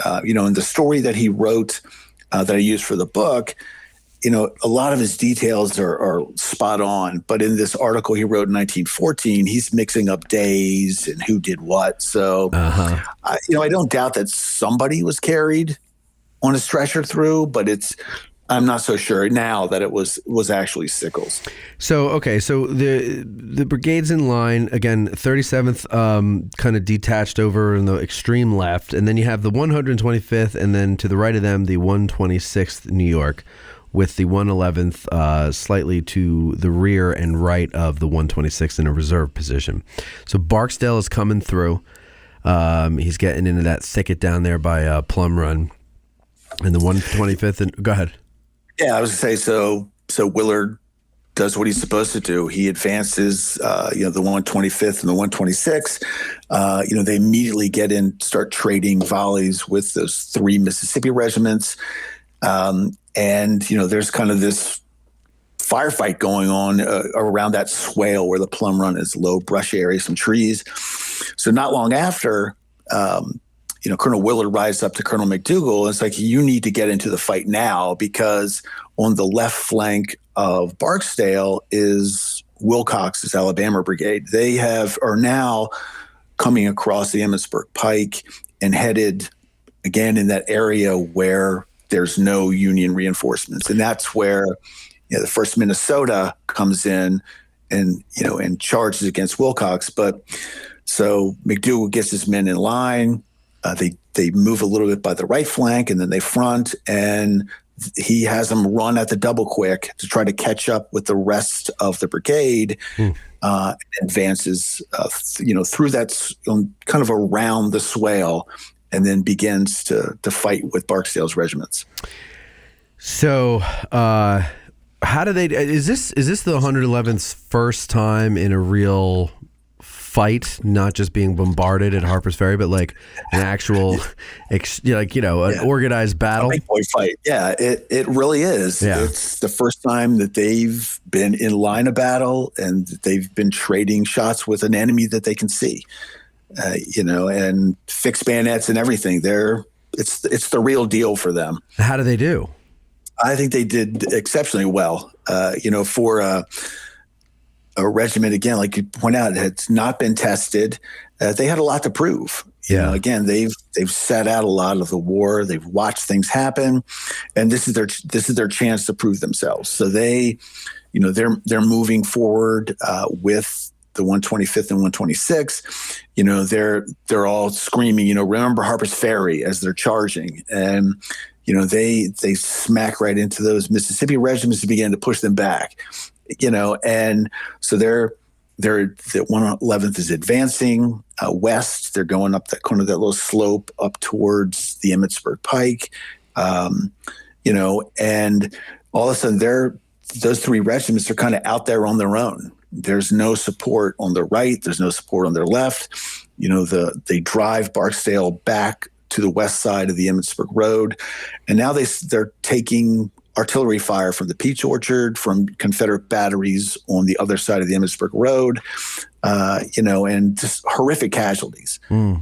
In the story that he wrote that I used for the book, a lot of his details are spot on, but in this article he wrote in 1914, he's mixing up days and who did what. So, I don't doubt that somebody was carried on a stretcher through, but it's I'm not so sure now that it was actually Sickles. So, okay, so the brigade's in line, again, 37th kind of detached over in the extreme left, and then you have the 125th, and then to the right of them, the 126th New York, with the 111th slightly to the rear and right of the 126th in a reserve position. So Barksdale is coming through. He's getting into that thicket down there by Plum Run. And the 125th, and go ahead. Yeah, I was going to say, so Willard does what he's supposed to do. He advances, the 125th and the 126th. They immediately get in, start trading volleys with those three Mississippi regiments. There's kind of this firefight going on around that swale where the Plum Run is, low brush area, some trees. So not long after, Colonel Willard rides up to Colonel McDougal, and it's like, you need to get into the fight now, because on the left flank of Barksdale is Wilcox's Alabama Brigade. They are now coming across the Emmitsburg Pike and headed again in that area where there's no Union reinforcements. And that's where the 1st Minnesota comes in and charges against Wilcox. But so McDougal gets his men in line. They move a little bit by the right flank, and then they front, and he has them run at the double quick to try to catch up with the rest of the brigade. Advances, through that, kind of around the swale, and then begins to fight with Barksdale's regiments. So, how do they? Is this the 111th's first time in a real fight, not just being bombarded at Harpers Ferry, but like an actual, an organized battle? A big boy fight. Yeah, it really is. Yeah. It's the first time that they've been in line of battle, and they've been trading shots with an enemy that they can see, and fixed bayonets and everything. It's the real deal for them. How do they do? I think they did exceptionally well. For a regiment, again, like you point out, it had not been tested. They had a lot to prove. Again, they've sat out a lot of the war. They've watched things happen, and this is their chance to prove themselves. So they're moving forward with the 125th and 126th. They're all screaming, remember Harpers Ferry, as they're charging, and they smack right into those Mississippi regiments to begin to push them back. And so the 111th is advancing west. They're going up that little slope up towards the Emmitsburg Pike, and all of a sudden those three regiments are kind of out there on their own. There's no support on their right. There's no support on their left. They drive Barksdale back to the west side of the Emmitsburg Road, and now they're taking artillery fire from the Peach Orchard, from Confederate batteries on the other side of the Emmitsburg Road, and just horrific casualties. So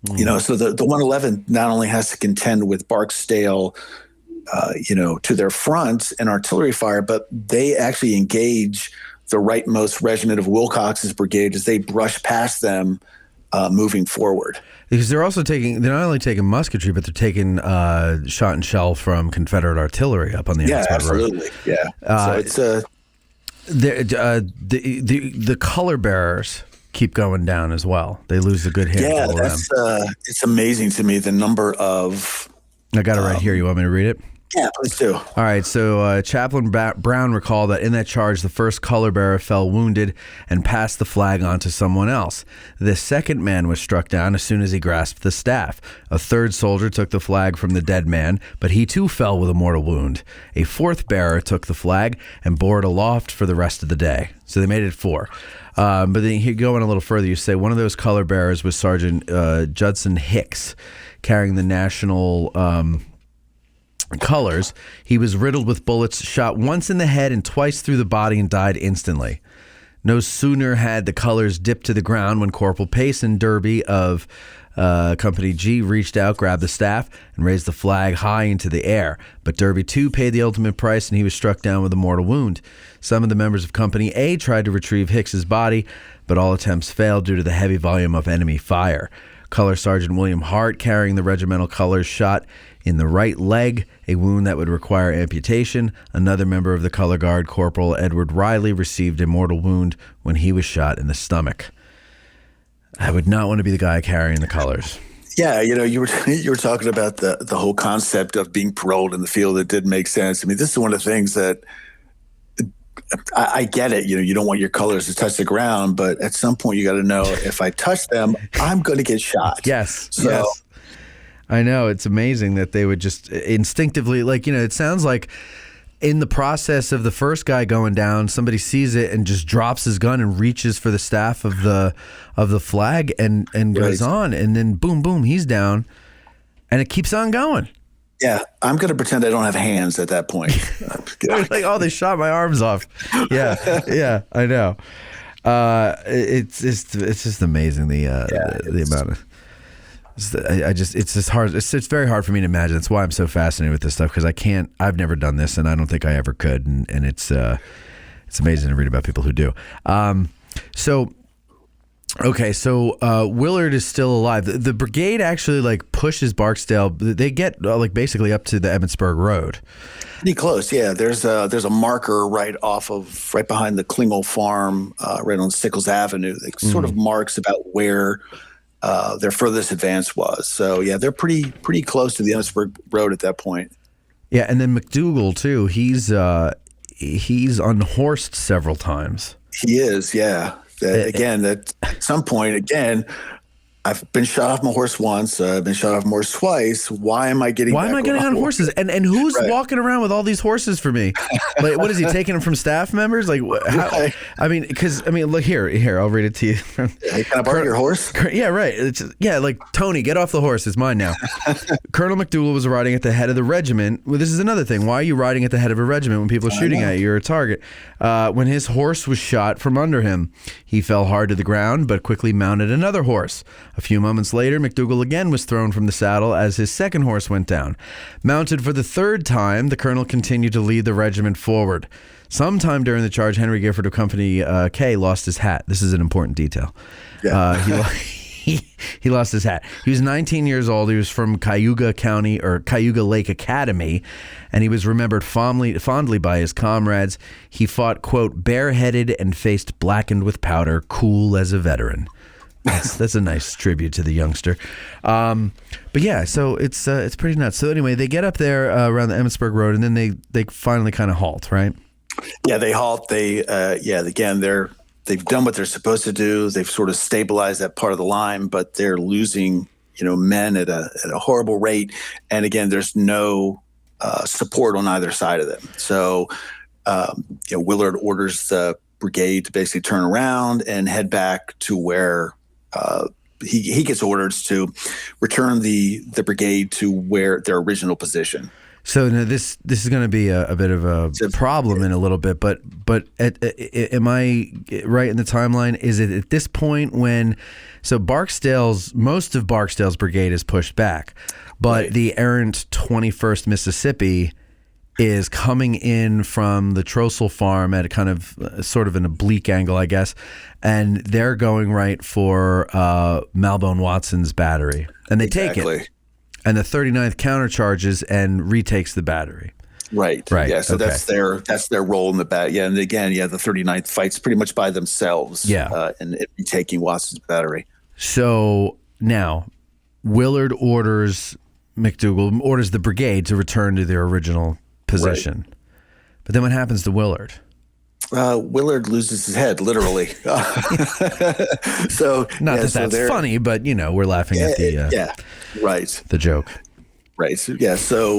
the 111th not only has to contend with Barksdale, to their front and artillery fire, but they actually engage the rightmost regiment of Wilcox's brigade as they brush past them, moving forward. Because they're not only taking musketry, but they're taking shot and shell from Confederate artillery up on the Emmitsburg Road. Absolutely. Yeah. So it's the color bearers keep going down as well. They lose a good handful of them. It's amazing to me the number of. I got it right here. You want me to read it? Yeah, please do. All right, so Chaplain Brown recalled that in that charge, the first color bearer fell wounded and passed the flag on to someone else. The second man was struck down as soon as he grasped the staff. A third soldier took the flag from the dead man, but he too fell with a mortal wound. A fourth bearer took the flag and bore it aloft for the rest of the day. So they made it 4. But then you go in a little further. You say one of those color bearers was Sergeant Judson Hicks, carrying the national colors. He was riddled with bullets, shot once in the head and twice through the body, and died instantly. No sooner had the colors dipped to the ground when Corporal Payson Derby of Company G reached out, grabbed the staff, and raised the flag high into the air. But Derby, too, paid the ultimate price, and he was struck down with a mortal wound. Some of the members of Company A tried to retrieve Hicks's body, but all attempts failed due to the heavy volume of enemy fire. Color Sergeant William Hart, carrying the regimental colors, shot in the right leg, a wound that would require amputation. Another member of the color guard, Corporal Edward Riley, received a mortal wound when he was shot in the stomach. I would not want to be the guy carrying the colors. Yeah, you were talking about the whole concept of being paroled in the field. It did make sense. I mean, this is one of the things that I get it. You don't want your colors to touch the ground, but at some point you got to know, if I touch them, I'm going to get shot. Yes. I know. It's amazing that they would just instinctively, it sounds like in the process of the first guy going down, somebody sees it and just drops his gun and reaches for the staff of the flag and goes on, and then boom, boom, he's down, and it keeps on going. Yeah, I'm going to pretend I don't have hands at that point. They shot my arms off. Yeah, I know. It's just amazing the amount of. It's just hard. It's very hard for me to imagine. That's why I'm so fascinated with this stuff, because I've never done this, and I don't think I ever could. And it's amazing to read about people who do. So Willard is still alive. The brigade actually pushes Barksdale. They get basically up to the Emmitsburg Road. Pretty close, yeah. There's a marker right behind the Klingel farm, right on Sickles Avenue. That sort of marks about where their furthest advance was. So yeah, they're pretty close to the Emmitsburg Road at that point. Yeah, and then McDougal too. He's unhorsed several times. He is, yeah. At some point, again, I've been shot off my horse once. I've been shot off my horse twice. Why am I getting on horses? And who's walking around with all these horses for me? What is he taking them from staff members? How? I mean, look here. I'll read it to you. Hey, can I borrow your horse? Yeah, right. Tony, get off the horse. It's mine now. Colonel McDougal was riding at the head of the regiment. Well, this is another thing. Why are you riding at the head of a regiment when people are shooting at you? You're a target. When his horse was shot from under him, he fell hard to the ground, but quickly mounted another horse. A few moments later, McDougal again was thrown from the saddle as his second horse went down. Mounted for the third time, the colonel continued to lead the regiment forward. Sometime during the charge, Henry Gifford of Company K lost his hat. This is an important detail. Yeah. He lost his hat. He was 19 years old. He was from Cayuga County, or Cayuga Lake Academy, and he was remembered fondly by his comrades. He fought, quote, bareheaded and faced blackened with powder, cool as a veteran. That's a nice tribute to the youngster. But yeah, so it's pretty nuts. So anyway, they get up there around the Emmitsburg Road, and then they finally kind of halt, right? Yeah, they halt. They've done what they're supposed to do. They've sort of stabilized that part of the line, but they're losing, men at a horrible rate. And again, there's no support on either side of them. So, Willard orders the brigade to basically turn around and head back to where he gets orders to return the brigade to where their original position. So now this is going to be a bit of a problem in a little bit, but am I right in the timeline? Is it at this point when most of Barksdale's brigade is pushed back, but right. The errant 21st Mississippi is coming in from the Trossel farm at a kind of sort of an oblique angle, I guess, and they're going right for Malbone Watson's battery, and they take it. And the 39th countercharges and retakes the battery. Right. Yeah. So that's their role in the battle. Yeah. And again, the 39th fights pretty much by themselves. Yeah. In retaking Watson's battery. So now Willard orders the brigade to return to their original position. Right. But then what happens to Willard? Willard loses his head, literally. So that's funny, but we're laughing at the the joke. Right. So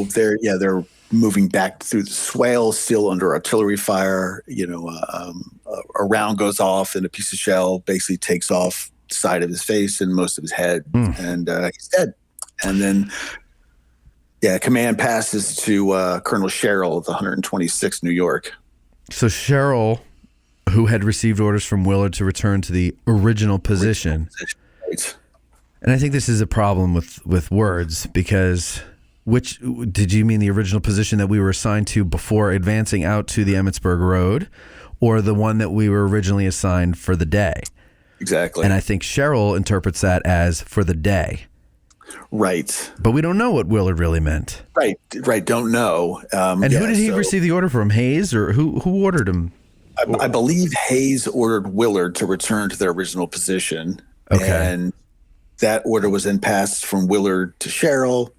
they're moving back through the swale, still under artillery fire. A round goes off, and a piece of shell basically takes off the side of his face and most of his head, and he's dead. And then command passes to Colonel Sherrill of the 126th New York. So Sherrill, who had received orders from Willard to return to the original position. Right. And I think this is a problem with words, because which did you mean the original position that we were assigned to before advancing out to the Emmitsburg Road, or the one that we were originally assigned for the day? Exactly. And I think Cheryl interprets that as for the day. Right. But we don't know what Willard really meant. Right. Don't know. And who did he receive the order from? Hayes, or who ordered him? I believe Hayes ordered Willard to return to their original position. Okay. And that order was then passed from Willard to Cheryl.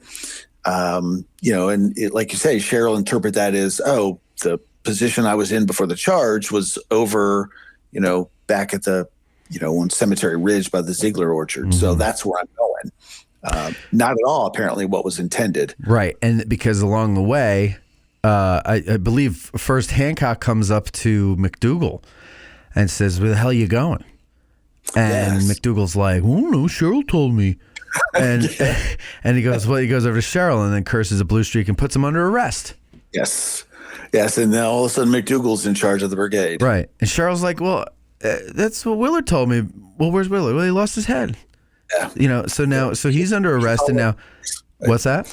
Like you say, Cheryl interpreted that as, the position I was in before the charge was over, back at the, on Cemetery Ridge by the Ziegler Orchard. Mm-hmm. So that's where I'm going. Not at all, apparently, what was intended. Right. And because along the way, I believe first Hancock comes up to McDougal and says, "Where the hell are you going?" And yes. McDougal's like, "Oh no, Cheryl told me." And and he goes over to Cheryl and then curses a blue streak and puts him under arrest. Yes. And then all of a sudden McDougal's in charge of the brigade. Right. And Cheryl's like, "Well, that's what Willard told me." "Well, where's Willard?" "Well, he lost his head." Yeah. So he's under arrest and now, what's that?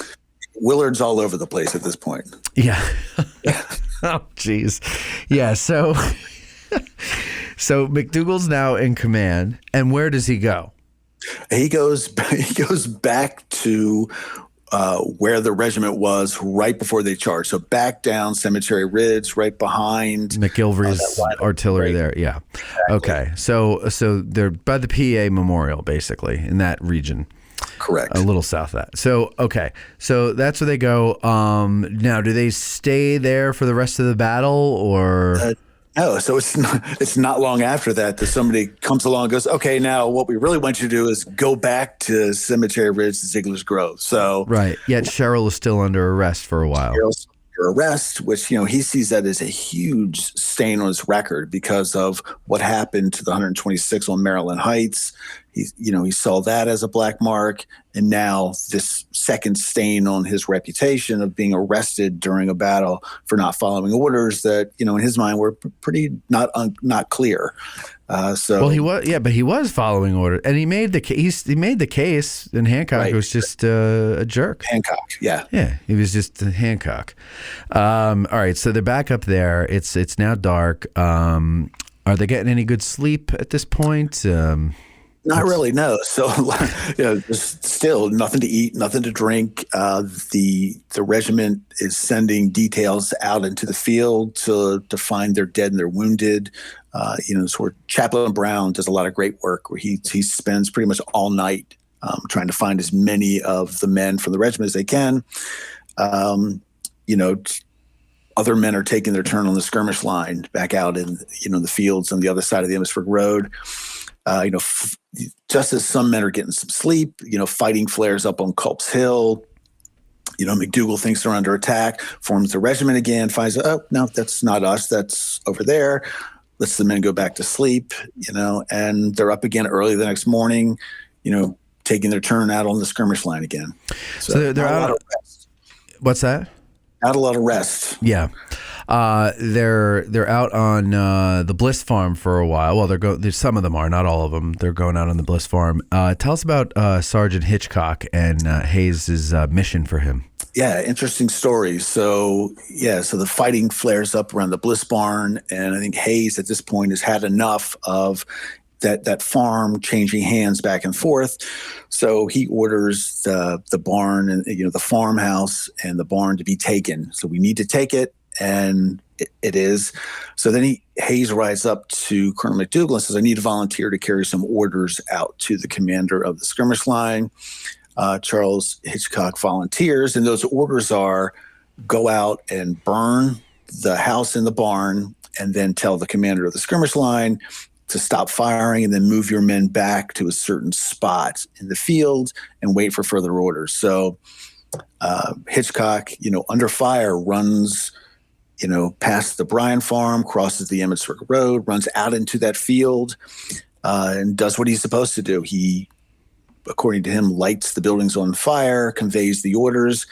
Willard's all over the place at this point. Yeah. Oh, geez. Yeah. So McDougal's now in command, and where does he go? He goes back to where the regiment was right before they charged. So back down Cemetery Ridge, right behind McGilvery's artillery there. Yeah. Exactly. Okay. So they're by the PA Memorial, basically, in that region. Correct. A little south of that. So, okay. So that's where they go. Now, do they stay there for the rest of the battle, or? No. So it's not long after that somebody comes along and goes, "Okay, now what we really want you to do is go back to Cemetery Ridge to Ziegler's Grove." So right. Yet Cheryl is still under arrest for a while. Cheryl's under arrest, which, he sees that as a huge stain on his record because of what happened to the 126 on Maryland Heights. He saw that as a black mark, and now this second stain on his reputation of being arrested during a battle for not following orders that, in his mind were pretty not clear. He was following orders, and he made the case. He made the case, and Hancock was just a jerk. Hancock, yeah, he was just a Hancock. All right, so they're back up there. It's now dark. Are they getting any good sleep at this point? Not really, no. So, there's still nothing to eat, nothing to drink. The regiment is sending details out into the field to find their dead and their wounded. Sort of Chaplain Brown does a lot of great work where he spends pretty much all night trying to find as many of the men from the regiment as they can. Other men are taking their turn on the skirmish line back out in the fields on the other side of the Emmitsburg Road. Just as some men are getting some sleep, fighting flares up on Culp's Hill. McDougal thinks they're under attack, forms the regiment again, finds out, "Oh, no, that's not us, that's over there." Lets the men go back to sleep, and they're up again early the next morning, taking their turn out on the skirmish line again. So they're out of rest. What's that? Not a lot of rest. Yeah. They're out on the Bliss Farm for a while. Well, some of them are, not all of them. They're going out on the Bliss Farm. Tell us about Sergeant Hitchcock and Hayes' mission for him. Yeah, interesting story. So the fighting flares up around the Bliss Barn, and I think Hayes at this point has had enough of that farm changing hands back and forth. So he orders the barn and the farmhouse and the barn to be taken. So we need to take it. And it is. So then Hayes rides up to Colonel McDougal and says, "I need a volunteer to carry some orders out to the commander of the skirmish line." Charles Hitchcock volunteers, and those orders are go out and burn the house and the barn, and then tell the commander of the skirmish line to stop firing, and then move your men back to a certain spot in the field and wait for further orders. So Hitchcock, under fire, runs past the Bryan farm, crosses the Emmitsburg Road, runs out into that field, and does what he's supposed to do. He, according to him, lights the buildings on fire, conveys the orders,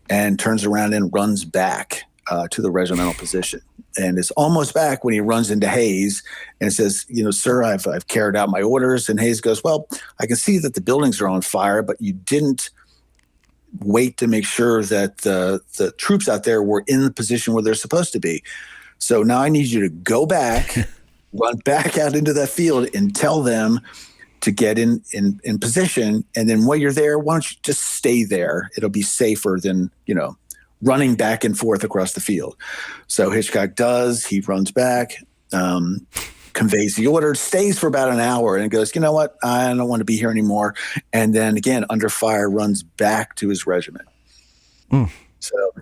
and turns around and runs back to the regimental position. And it's almost back when he runs into Hayes and says, "Sir, I've carried out my orders." And Hayes goes, "Well, I can see that the buildings are on fire, but you didn't wait to make sure that the troops out there were in the position where they're supposed to be. So now I need you to go back, run back out into that field and tell them to get in position. And then while you're there, why don't you just stay there? It'll be safer than, running back and forth across the field. So Hitchcock does. He runs back, conveys the order, stays for about an hour, and goes, you know what? I don't want to be here anymore. And then again, under fire, runs back to his regiment. So,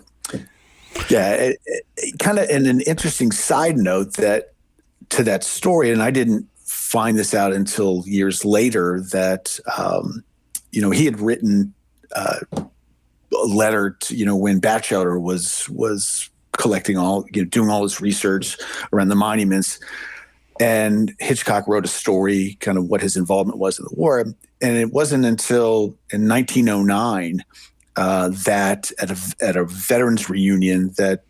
yeah, it kind of, and an interesting side note to that story, and I didn't find this out until years later, that he had written a letter to, when Batchelder was collecting doing all his research around the monuments, and Hitchcock wrote a story, kind of what his involvement was in the war. And it wasn't until in 1909 that at a veterans reunion that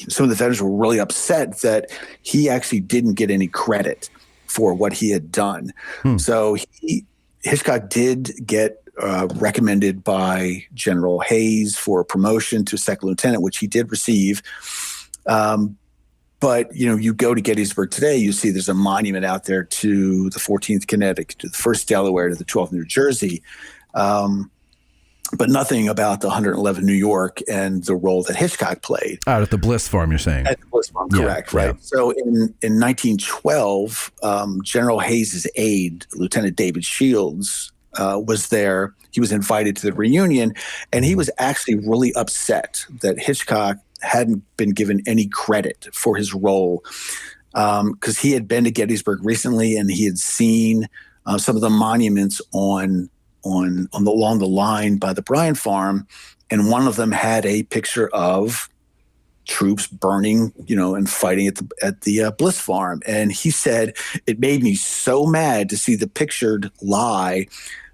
some of the veterans were really upset that he actually didn't get any credit for what he had done. So Hitchcock did get recommended by General Hayes for promotion to second lieutenant, which he did receive. But, you go to Gettysburg today, you see there's a monument out there to the 14th Connecticut, to the 1st Delaware, to the 12th New Jersey, but nothing about the 111 New York and the role that Hitchcock played. Out at the Bliss Farm, you're saying? At the Bliss Farm, correct, right. So in 1912, General Hayes' aide, Lieutenant David Shields, was there. He was invited to the reunion, and he was actually really upset that Hitchcock hadn't been given any credit for his role, because he had been to Gettysburg recently and he had seen some of the monuments along the line by the Bryan farm, and one of them had a picture of troops burning, and fighting at the Bliss farm. And he said, it made me so mad to see the pictured lie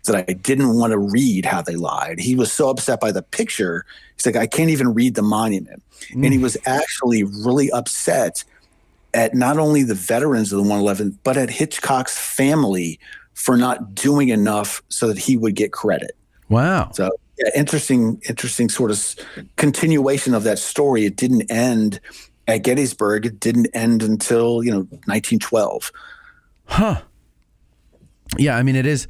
that I didn't want to read how they lied. He was so upset by the picture. He's like, I can't even read the monument. And he was actually really upset at not only the veterans of the 111, but at Hitchcock's family for not doing enough so that he would get credit. Wow. So yeah, interesting sort of continuation of that story. It didn't end at Gettysburg. It didn't end until, 1912. Huh. Yeah, I mean, it is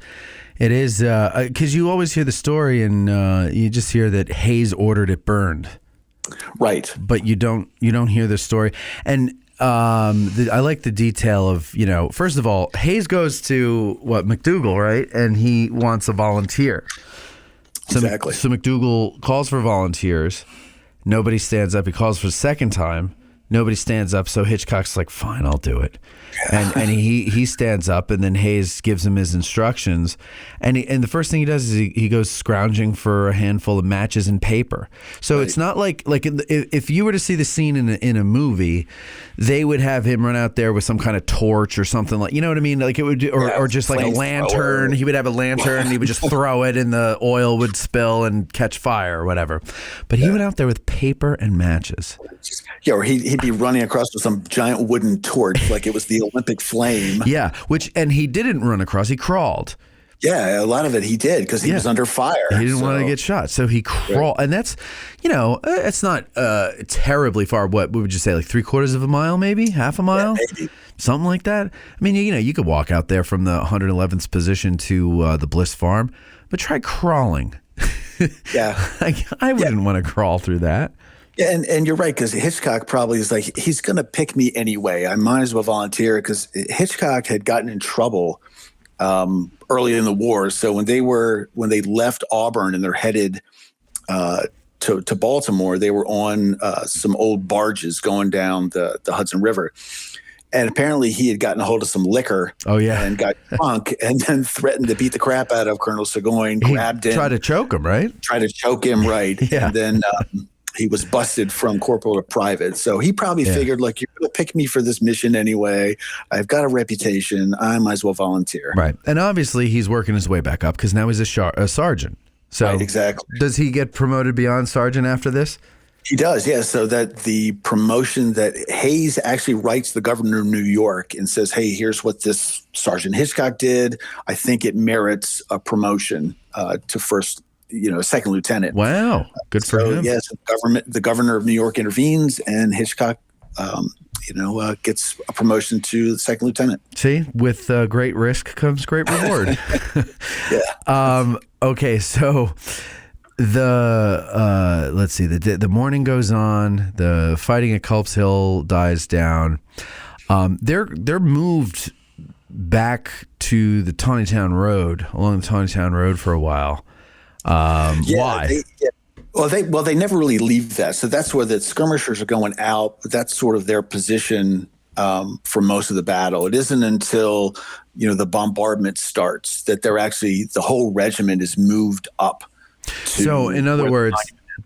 because you always hear the story and you just hear that Hayes ordered it burned. Right. But you don't hear the story. And I like the detail of, first of all, Hayes goes to McDougal, right? And he wants a volunteer. Exactly. So McDougal calls for volunteers. Nobody stands up. He calls for the second time. Nobody stands up. So Hitchcock's like, fine, I'll do it. And he stands up, and then Hayes gives him his instructions. And the first thing he does is he goes scrounging for a handful of matches and paper. So It's not like if you were to see the scene in a movie, they would have him run out there with some kind of torch or something, like, you know what I mean? Like it would, or just like a lantern. He would have a lantern and he would just throw it and the oil would spill and catch fire or whatever. But he went out there with paper and matches. Yeah, or he'd be running across with some giant wooden torch like it was the Olympic flame. Yeah, and he didn't run across. He crawled. Yeah, a lot of it he did because he was under fire. He didn't want to get shot, so he crawled. Right. And that's, it's not terribly far. What would you say, like 3/4 of a mile, maybe half a mile? Yeah, maybe. Something like that. I mean, you could walk out there from the 111th position to the Bliss Farm, but try crawling. Yeah. I wouldn't want to crawl through that. Yeah, and you're right, because Hitchcock probably is like, he's going to pick me anyway. I might as well volunteer, because Hitchcock had gotten in trouble early in the war. So when they left Auburn and they're headed to Baltimore, they were on some old barges going down the Hudson River. And apparently he had gotten a hold of some liquor. Oh, yeah. And got drunk and then threatened to beat the crap out of Colonel Seguin, grabbed him. Tried to choke him, right? Right. Yeah. And then he was busted from corporal to private. So he probably figured, like, you're going to pick me for this mission anyway. I've got a reputation. I might as well volunteer. Right. And obviously he's working his way back up because now he's a sergeant. So right, exactly. Does he get promoted beyond sergeant after this? He does, yeah. So that the promotion that Hayes actually writes the governor of New York and says, hey, here's what this Sergeant Hitchcock did. I think it merits a promotion to second lieutenant. Wow. Good for him. Yes, the governor of New York intervenes, and Hitchcock gets a promotion to second lieutenant. See, with great risk comes great reward. Yeah. Okay, so let's see, the morning goes on, the fighting at Culp's Hill dies down. They're moved back to the Taneytown Road, along the Taneytown Road for a while. Why? They never really leave that. So that's where the skirmishers are going out. That's sort of their position for most of the battle. It isn't until the bombardment starts that the whole regiment is moved up. So in other words,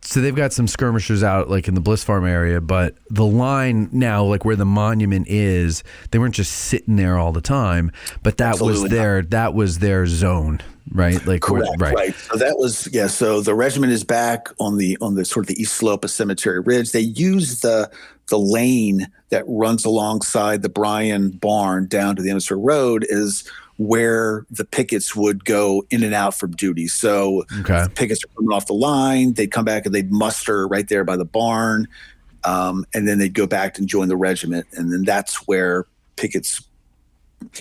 so they've got some skirmishers out like in the Bliss Farm area, but the line now, like where the monument is, they weren't just sitting there all the time, but that was their zone, right? Like correct, right. So that was so the regiment is back on the sort of the east slope of Cemetery Ridge. They use the lane that runs alongside the Bryan barn down to the Emerson Road is where the pickets would go in and out from duty. So the pickets are coming off the line, they'd come back and they'd muster right there by the barn, and then they'd go back and join the regiment. And then that's where pickets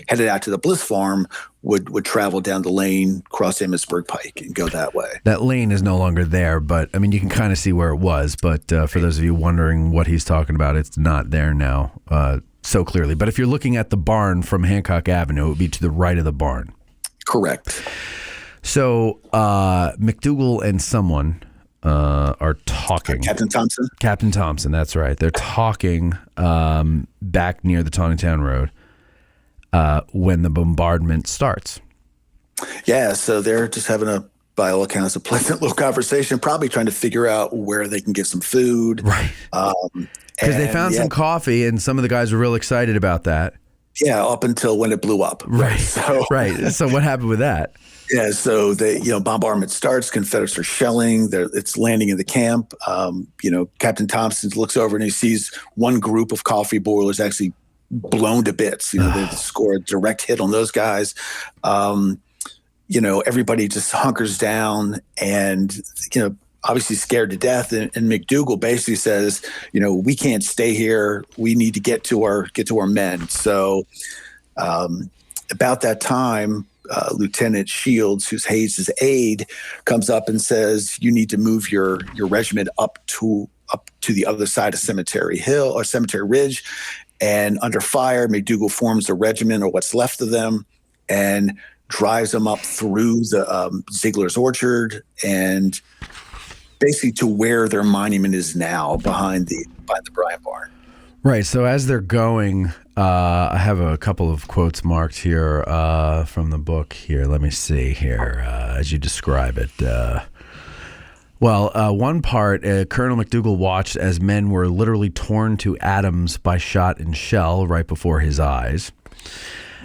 headed out to the Bliss Farm would travel down the lane, cross Amherstburg Pike, and go that way. That lane is no longer there, but I mean, you can kind of see where it was. But for those of you wondering what he's talking about, it's not there now so clearly. But if you're looking at the barn from Hancock Avenue, it would be to the right of the barn. Correct. So McDougal and someone are talking. Captain Thompson, that's right. They're talking back near the Taneytown Road when the bombardment starts. Yeah, so they're just having by all accounts, a pleasant little conversation, probably trying to figure out where they can get some food. Right. Because they found some coffee, and some of the guys were real excited about that. Yeah, up until when it blew up. Right. Right. So what happened with that? Yeah, so the bombardment starts. Confederates are shelling. It's landing in the camp. Captain Thompson looks over and he sees one group of coffee boilers actually blown to bits. They score a direct hit on those guys. Everybody just hunkers down and obviously scared to death. And McDougal basically says, we can't stay here. We need to get to our men. So about that time, Lieutenant Shields, who's Hayes' aide, comes up and says, you need to move your regiment up to the other side of Cemetery Hill or Cemetery Ridge. And under fire, McDougal forms a regiment, or what's left of them, and drives them up through the Ziegler's Orchard and basically to where their monument is now behind the Bryan barn. Right. So as they're going, I have a couple of quotes marked here from the book here. Let me see here as you describe it. One part, Colonel McDougal watched as men were literally torn to atoms by shot and shell right before his eyes.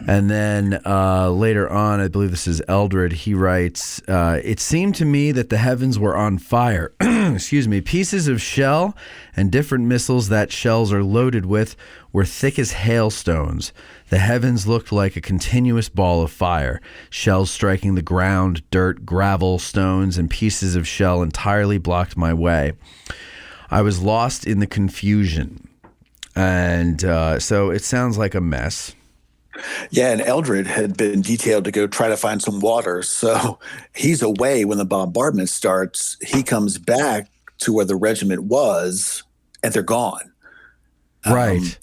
And then later on, I believe this is Eldred, he writes, it seemed to me that the heavens were on fire. Excuse me. Pieces of shell and different missiles that shells are loaded with were thick as hailstones. The heavens looked like a continuous ball of fire. Shells striking the ground, dirt, gravel, stones, and pieces of shell entirely blocked my way. I was lost in the confusion. And so it sounds like a mess. Yeah, and Eldred had been detailed to go try to find some water. So he's away when the bombardment starts. He comes back to where the regiment was, and they're gone. Right.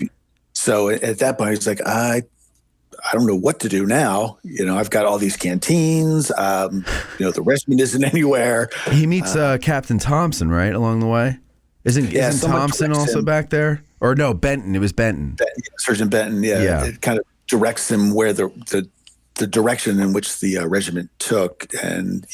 So at that point, he's like, I don't know what to do now. I've got all these canteens. The regiment isn't anywhere. He meets Captain Thompson, right, along the way? Isn't Thompson also back there? Or no, Benton. It was Benton. Sergeant Benton, yeah. It kind of directs him where the direction in which the regiment took, and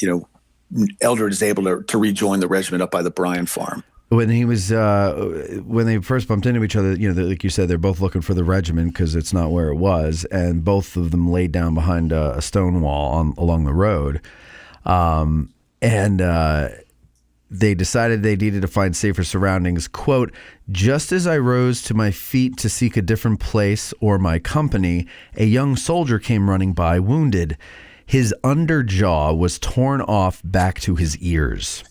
Eldred is able to rejoin the regiment up by the Bryan farm. When he was when they first bumped into each other, like you said, they're both looking for the regiment because it's not where it was, and both of them laid down behind a stone wall along the road, and they decided they needed to find safer surroundings. Quote, just as I rose to my feet to seek a different place or my company, a young soldier came running by, wounded. His underjaw was torn off back to his ears.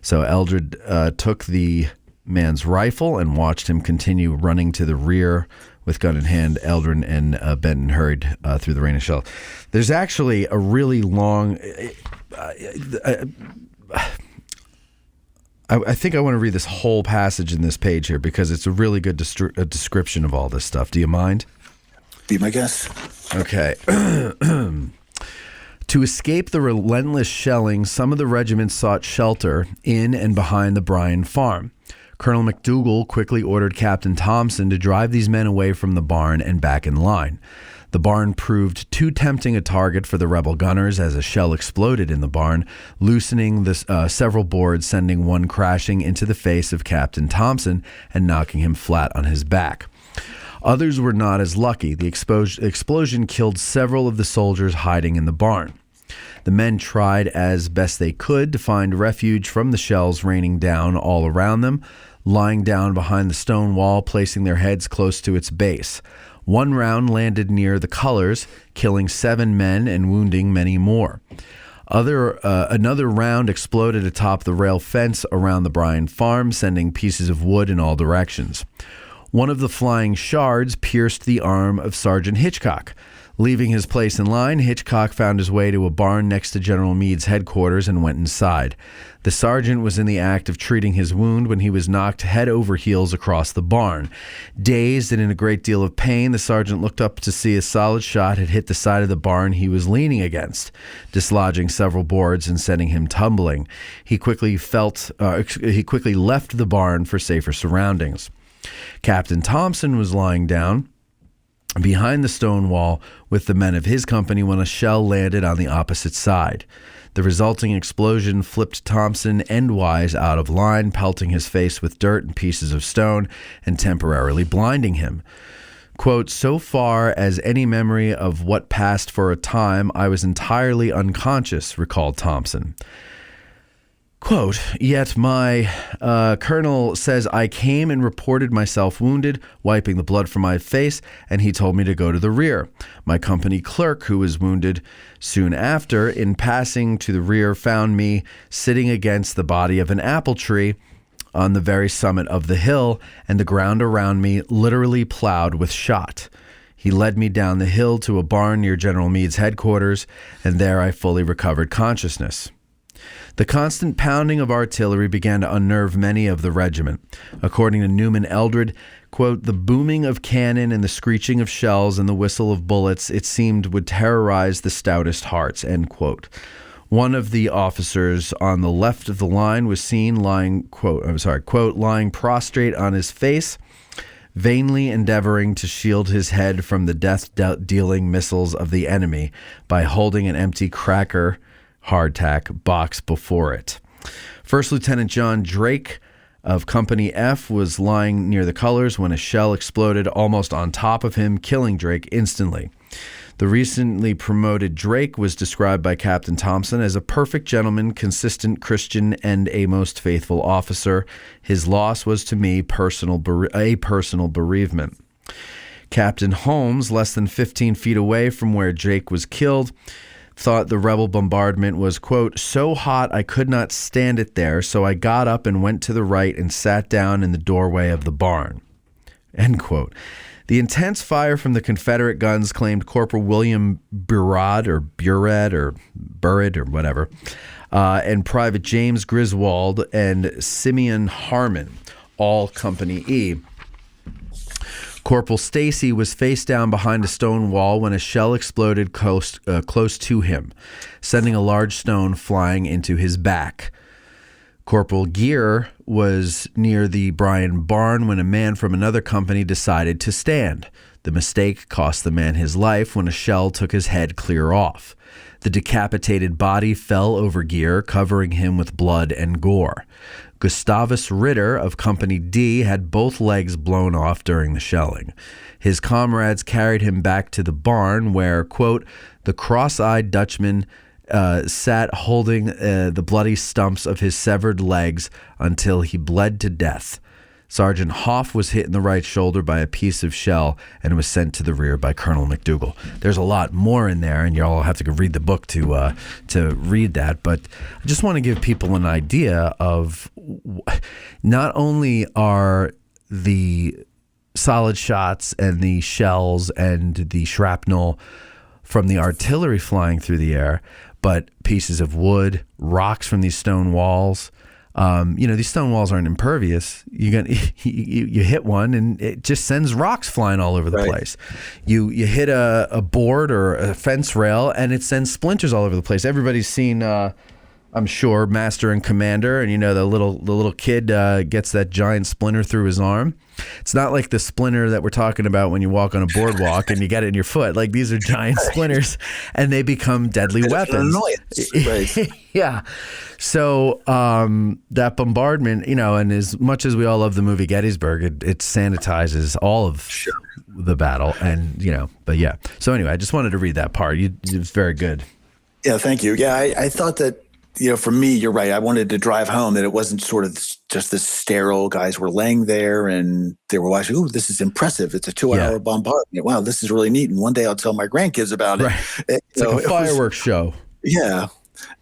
So Eldred took the man's rifle and watched him continue running to the rear with gun in hand. Eldrin and Benton hurried through the rain of shells. There's actually a really long... I think I want to read this whole passage in this page here because it's a really good description of all this stuff. Do you mind? Be my guest. Okay. To escape the relentless shelling, some of the regiments sought shelter in and behind the Bryan farm. Colonel McDougall quickly ordered Captain Thompson to drive these men away from the barn and back in line. The barn proved too tempting a target for the rebel gunners as a shell exploded in the barn, loosening the several boards, sending one crashing into the face of Captain Thompson and knocking him flat on his back. Others were not as lucky. The explosion killed several of the soldiers hiding in the barn. The men tried as best they could to find refuge from the shells raining down all around them, lying down behind the stone wall, placing their heads close to its base. One round landed near the colors, killing 7 men and wounding many more. Another round exploded atop the rail fence around the Bryan farm, sending pieces of wood in all directions. One of the flying shards pierced the arm of Sergeant Hitchcock. Leaving his place in line, Hitchcock found his way to a barn next to General Meade's headquarters and went inside. The sergeant was in the act of treating his wound when he was knocked head over heels across the barn. Dazed and in a great deal of pain, the sergeant looked up to see a solid shot had hit the side of the barn he was leaning against, dislodging several boards and sending him tumbling. He quickly left the barn for safer surroundings. Captain Thompson was lying down behind the stone wall with the men of his company when a shell landed on the opposite side. The resulting explosion flipped Thompson endwise out of line, pelting his face with dirt and pieces of stone and temporarily blinding him. Quote, so far as any memory of what passed for a time, I was entirely unconscious, recalled Thompson. Quote, yet my colonel says I came and reported myself wounded, wiping the blood from my face, and he told me to go to the rear. My company clerk, who was wounded soon after, in passing to the rear, found me sitting against the body of an apple tree on the very summit of the hill, and the ground around me literally plowed with shot. He led me down the hill to a barn near General Meade's headquarters, and there I fully recovered consciousness. The constant pounding of artillery began to unnerve many of the regiment. According to Newman Eldred, quote, the booming of cannon and the screeching of shells and the whistle of bullets, it seemed, would terrorize the stoutest hearts, end quote. One of the officers on the left of the line was seen lying, quote, lying prostrate on his face, vainly endeavoring to shield his head from the death-dealing missiles of the enemy by holding an empty cracker hardtack box before it. First Lieutenant John Drake of Company F was lying near the colors when a shell exploded almost on top of him, killing Drake instantly. The recently promoted Drake was described by Captain Thompson as a perfect gentleman, consistent Christian, and a most faithful officer. His loss was to me a personal bereavement. Captain Holmes, less than 15 feet away from where Drake was killed, thought the rebel bombardment was, quote, so hot I could not stand it there, so I got up and went to the right and sat down in the doorway of the barn, end quote. The intense fire from the Confederate guns claimed Corporal William Burrard or whatever, and Private James Griswold and Simeon Harmon, all Company E. Corporal Stacy was face down behind a stone wall when a shell exploded close to him, sending a large stone flying into his back. Corporal Gear was near the Bryan barn when a man from another company decided to stand. The mistake cost the man his life when a shell took his head clear off. The decapitated body fell over Gear, covering him with blood and gore. Gustavus Ritter of Company D had both legs blown off during the shelling. His comrades carried him back to the barn where, quote, the cross-eyed Dutchman sat holding the bloody stumps of his severed legs until he bled to death. Sergeant Hoff was hit in the right shoulder by a piece of shell and was sent to the rear by Colonel McDougal. There's a lot more in there, and y'all have to go read the book to read that. But I just want to give people an idea of not only are the solid shots and the shells and the shrapnel from the artillery flying through the air, but pieces of wood, rocks from these stone walls. These stone walls aren't impervious. You hit one and it just sends rocks flying all over the place. You hit a board or a fence rail and it sends splinters all over the place. Everybody's seen, I'm sure, Master and Commander, and the little kid gets that giant splinter through his arm. It's not like the splinter that we're talking about when you walk on a boardwalk and you get it in your foot. Like, these are giant splinters, and they become deadly weapons. Right. Yeah. So that bombardment, and as much as we all love the movie Gettysburg, it sanitizes all of the battle, and But yeah. So anyway, I just wanted to read that part. It was very good. Yeah, thank you. Yeah, I thought that. For me, you're right. I wanted to drive home that it wasn't sort of just this sterile, guys were laying there and they were watching. Ooh, this is impressive. It's a 2-hour bombardment. Wow, this is really neat. And one day I'll tell my grandkids about it. Right. It's like a fireworks show. Yeah.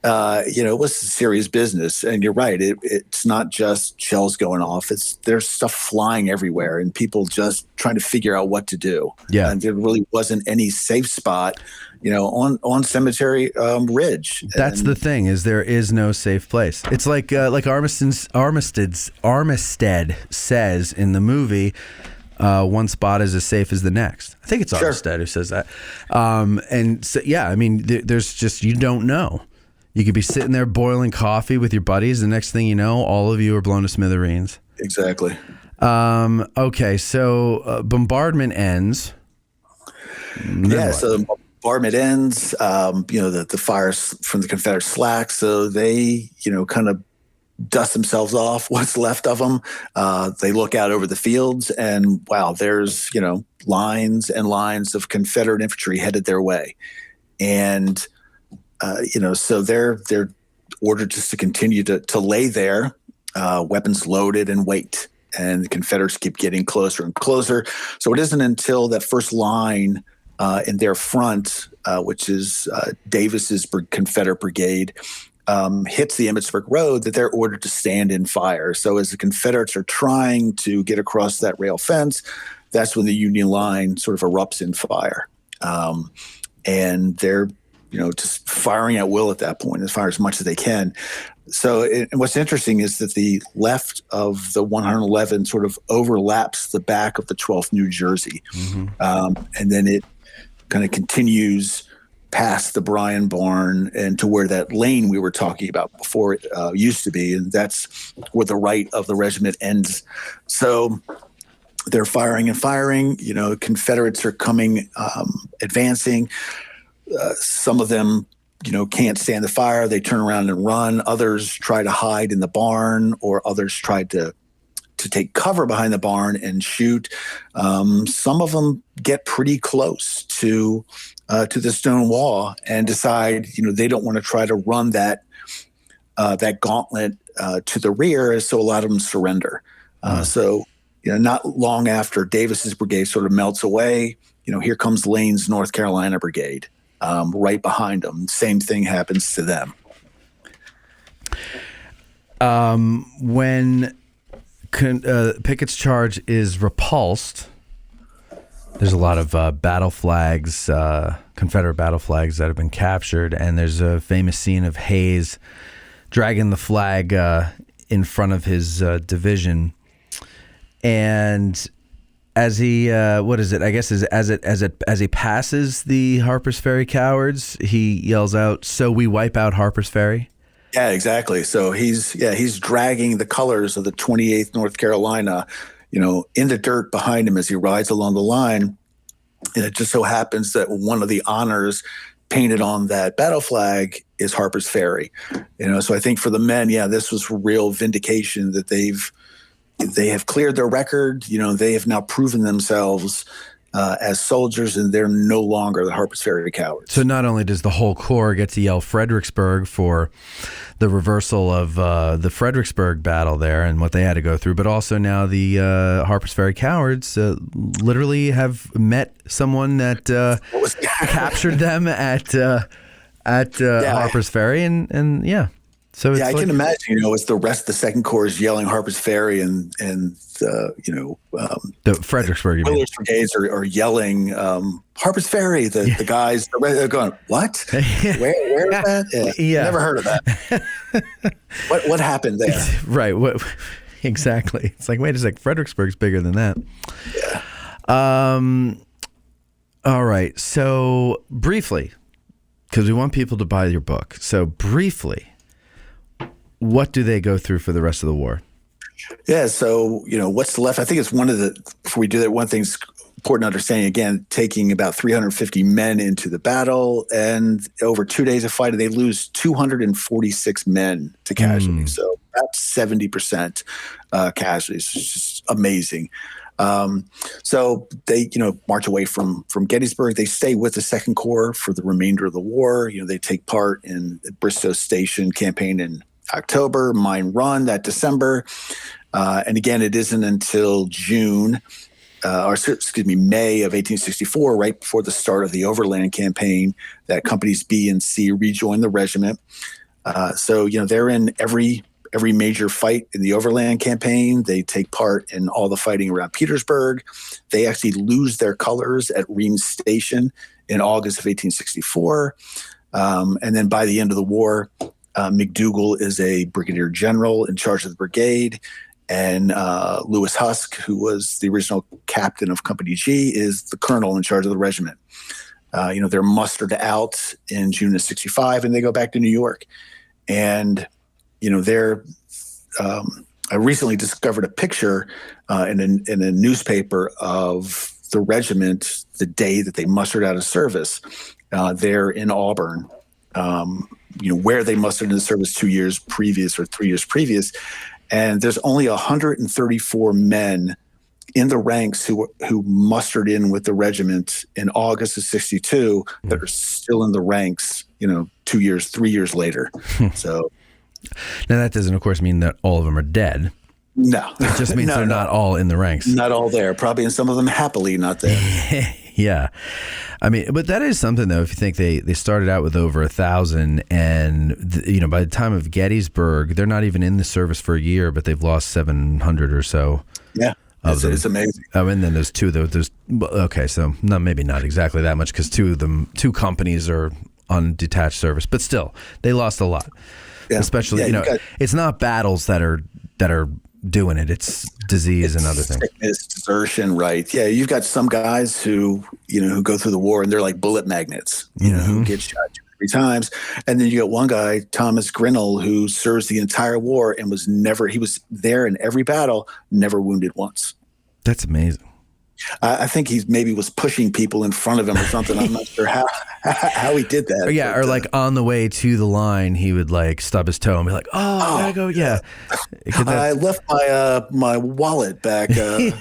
It was serious business. And you're right. It's not just shells going off. There's stuff flying everywhere and people just trying to figure out what to do. Yeah. And there really wasn't any safe spot on Cemetery Ridge. That's the thing, is there is no safe place. It's like Armistead says in the movie, one spot is as safe as the next. I think it's Armistead who says that. And so, there's just, you don't know. You could be sitting there boiling coffee with your buddies. The next thing you know, all of you are blown to smithereens. Exactly. Okay, so bombardment ends. Yeah, so the bombardment ends. The fires from the Confederates slack, so they, kind of dust themselves off, what's left of them. They look out over the fields, and wow, there's, lines and lines of Confederate infantry headed their way. And, so they're ordered just to continue to lay there, weapons loaded, and wait. And the Confederates keep getting closer and closer. So it isn't until that first line in their front, which is Davis's Confederate brigade, hits the Emmitsburg Road, that they're ordered to stand in fire. So as the Confederates are trying to get across that rail fence, that's when the Union line sort of erupts in fire. And they're, just firing at will at that point, and fire as much as they can. So and what's interesting is that the left of the 111 sort of overlaps the back of the 12th New Jersey. Mm-hmm. And then it kind of continues past the Bryan barn and to where that lane we were talking about before it used to be. And that's where the right of the regiment ends. So they're firing and firing. Confederates are coming, advancing. Some of them, can't stand the fire. They turn around and run. Others try to hide in the barn, or others try to take cover behind the barn and shoot. Some of them get pretty close to the stone wall and decide, they don't want to try to run that gauntlet to the rear. So a lot of them surrender. So, not long after Davis's brigade sort of melts away, here comes Lane's North Carolina brigade. Right behind them. Same thing happens to them. When Pickett's charge is repulsed, there's a lot of battle flags, Confederate battle flags that have been captured, and there's a famous scene of Hayes dragging the flag in front of his division, and as he as he passes the Harpers Ferry Cowards, he yells out, "So we wipe out Harpers Ferry." Yeah, exactly. So he's dragging the colors of the 28th North Carolina, in the dirt behind him as he rides along the line. And it just so happens that one of the honors painted on that battle flag is Harpers Ferry. So I think for the men, this was real vindication that they have cleared their record. They have now proven themselves as soldiers, and they're no longer the Harpers Ferry Cowards. So not only does the whole Corps get to yell Fredericksburg for the reversal of the Fredericksburg battle there and what they had to go through, but also now the Harpers Ferry Cowards literally have met someone that captured them at Harpers Ferry, and yeah. So it's I can imagine, as the rest of the Second Corps is yelling Harpers Ferry and the Fredericksburg Willard's brigades are yelling Harpers Ferry. The guys are going, what? Where is that? Yeah. Never heard of that. What happened there? Right. What exactly? It's like, wait a sec, Fredericksburg's bigger than that. Yeah. All right. So briefly, because we want people to buy your book. So briefly, what do they go through for the rest of the war? Yeah. So, what's left? I think it's before we do that, one thing's important to understand, again, taking about 350 men into the battle, and over 2 days of fighting, they lose 246 men to casualties. So that's 70% casualties. It's just amazing. So they, march away from Gettysburg. They stay with the Second Corps for the remainder of the war. They take part in the Bristow Station campaign in October, Mine Run that December. And again, it isn't until May of 1864, right before the start of the Overland Campaign, that companies B and C rejoin the regiment. So, they're in every major fight in the Overland Campaign. They take part in all the fighting around Petersburg. They actually lose their colors at Reams Station in August of 1864. And then by the end of the war, McDougall is a brigadier general in charge of the brigade, and Lewis Husk, who was the original captain of Company G, is the colonel in charge of the regiment. They're mustered out in June of 65, and they go back to New York. And I recently discovered a picture in a newspaper of the regiment the day that they mustered out of service. There in Auburn, where they mustered into service 2 years previous or 3 years previous. And there's only 134 men in the ranks who mustered in with the regiment in August of 62 that are still in the ranks, 3 years later. So now that doesn't, of course, mean that all of them are dead. No. It just means they're not all in the ranks. Not all there. Probably, and some of them happily not there. Yeah. I mean, but that is something, though, if you think they started out with over 1,000, and, by the time of Gettysburg, they're not even in the service for a year, but they've lost 700 or so. Yeah. It's amazing. Oh, and then there's two, okay, so maybe not exactly that much, because two companies are on detached service, but still, they lost a lot. Yeah. Especially, it's not battles that are doing it. It's disease and other things. Sickness, desertion, right? Yeah, you've got some guys who go through the war and they're like bullet magnets, who get shot 2 or 3 times, and then you got one guy, Thomas Grinnell, who serves the entire war and he was there in every battle, never wounded once. That's amazing. I think he maybe was pushing people in front of him or something. I'm not sure how he did that. Yeah, or like on the way to the line, he would like stub his toe and be like, I gotta go. Yeah. I left my wallet back. I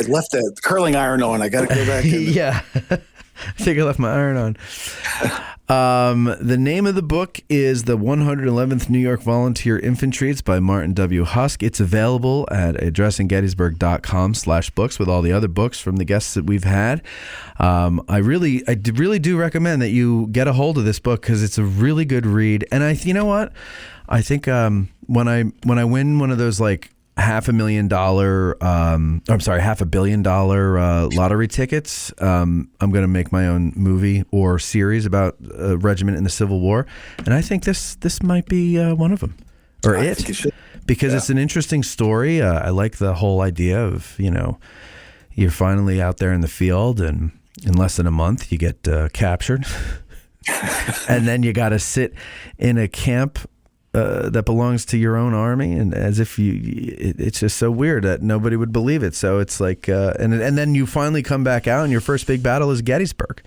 left the curling iron on. I got to go back. Yeah. I think I left my iron on. The name of the book is The 111th New York Volunteer Infantry. It's by Martin W. Husk. It's available at addressinggettysburg.com/books with all the other books from the guests that we've had. I really do recommend that you get a hold of this book, because it's a really good read. And you know what? I think when I win one of those like $500 million lottery tickets, I'm going to make my own movie or series about a regiment in the Civil War, and I think this might be one of them, or because it's an interesting story. I like the whole idea of you're finally out there in the field, and in less than a month you get captured, and then you got to sit in a camp that belongs to your own army, and as if it's just so weird that nobody would believe it. So it's like, and then you finally come back out, and your first big battle is Gettysburg.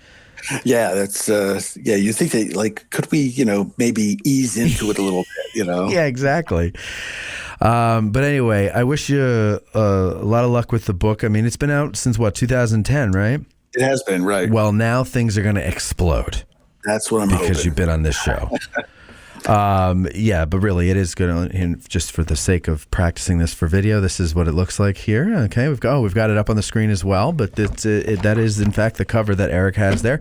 Yeah, that's you think that, like, could we maybe ease into it a little bit, Yeah, exactly. But anyway, I wish you a lot of luck with the book. I mean, it's been out since what, 2010, right? It has been, right. Well, now things are going to explode. That's what I'm hoping. Because you've been on this show. Yeah, but really, it is good. And just for the sake of practicing this for video, this is what it looks like here. Okay, we've got it up on the screen as well. But that is in fact the cover that Eric has there,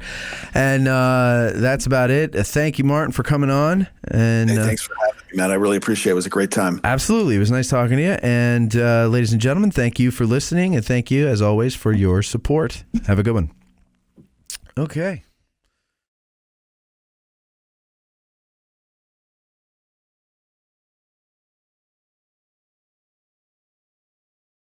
and that's about it. Thank you, Martin, for coming on. And hey, thanks for having me, Matt. I really appreciate it. It was a great time. Absolutely, it was nice talking to you. And ladies and gentlemen, thank you for listening, and thank you as always for your support. Have a good one. Okay.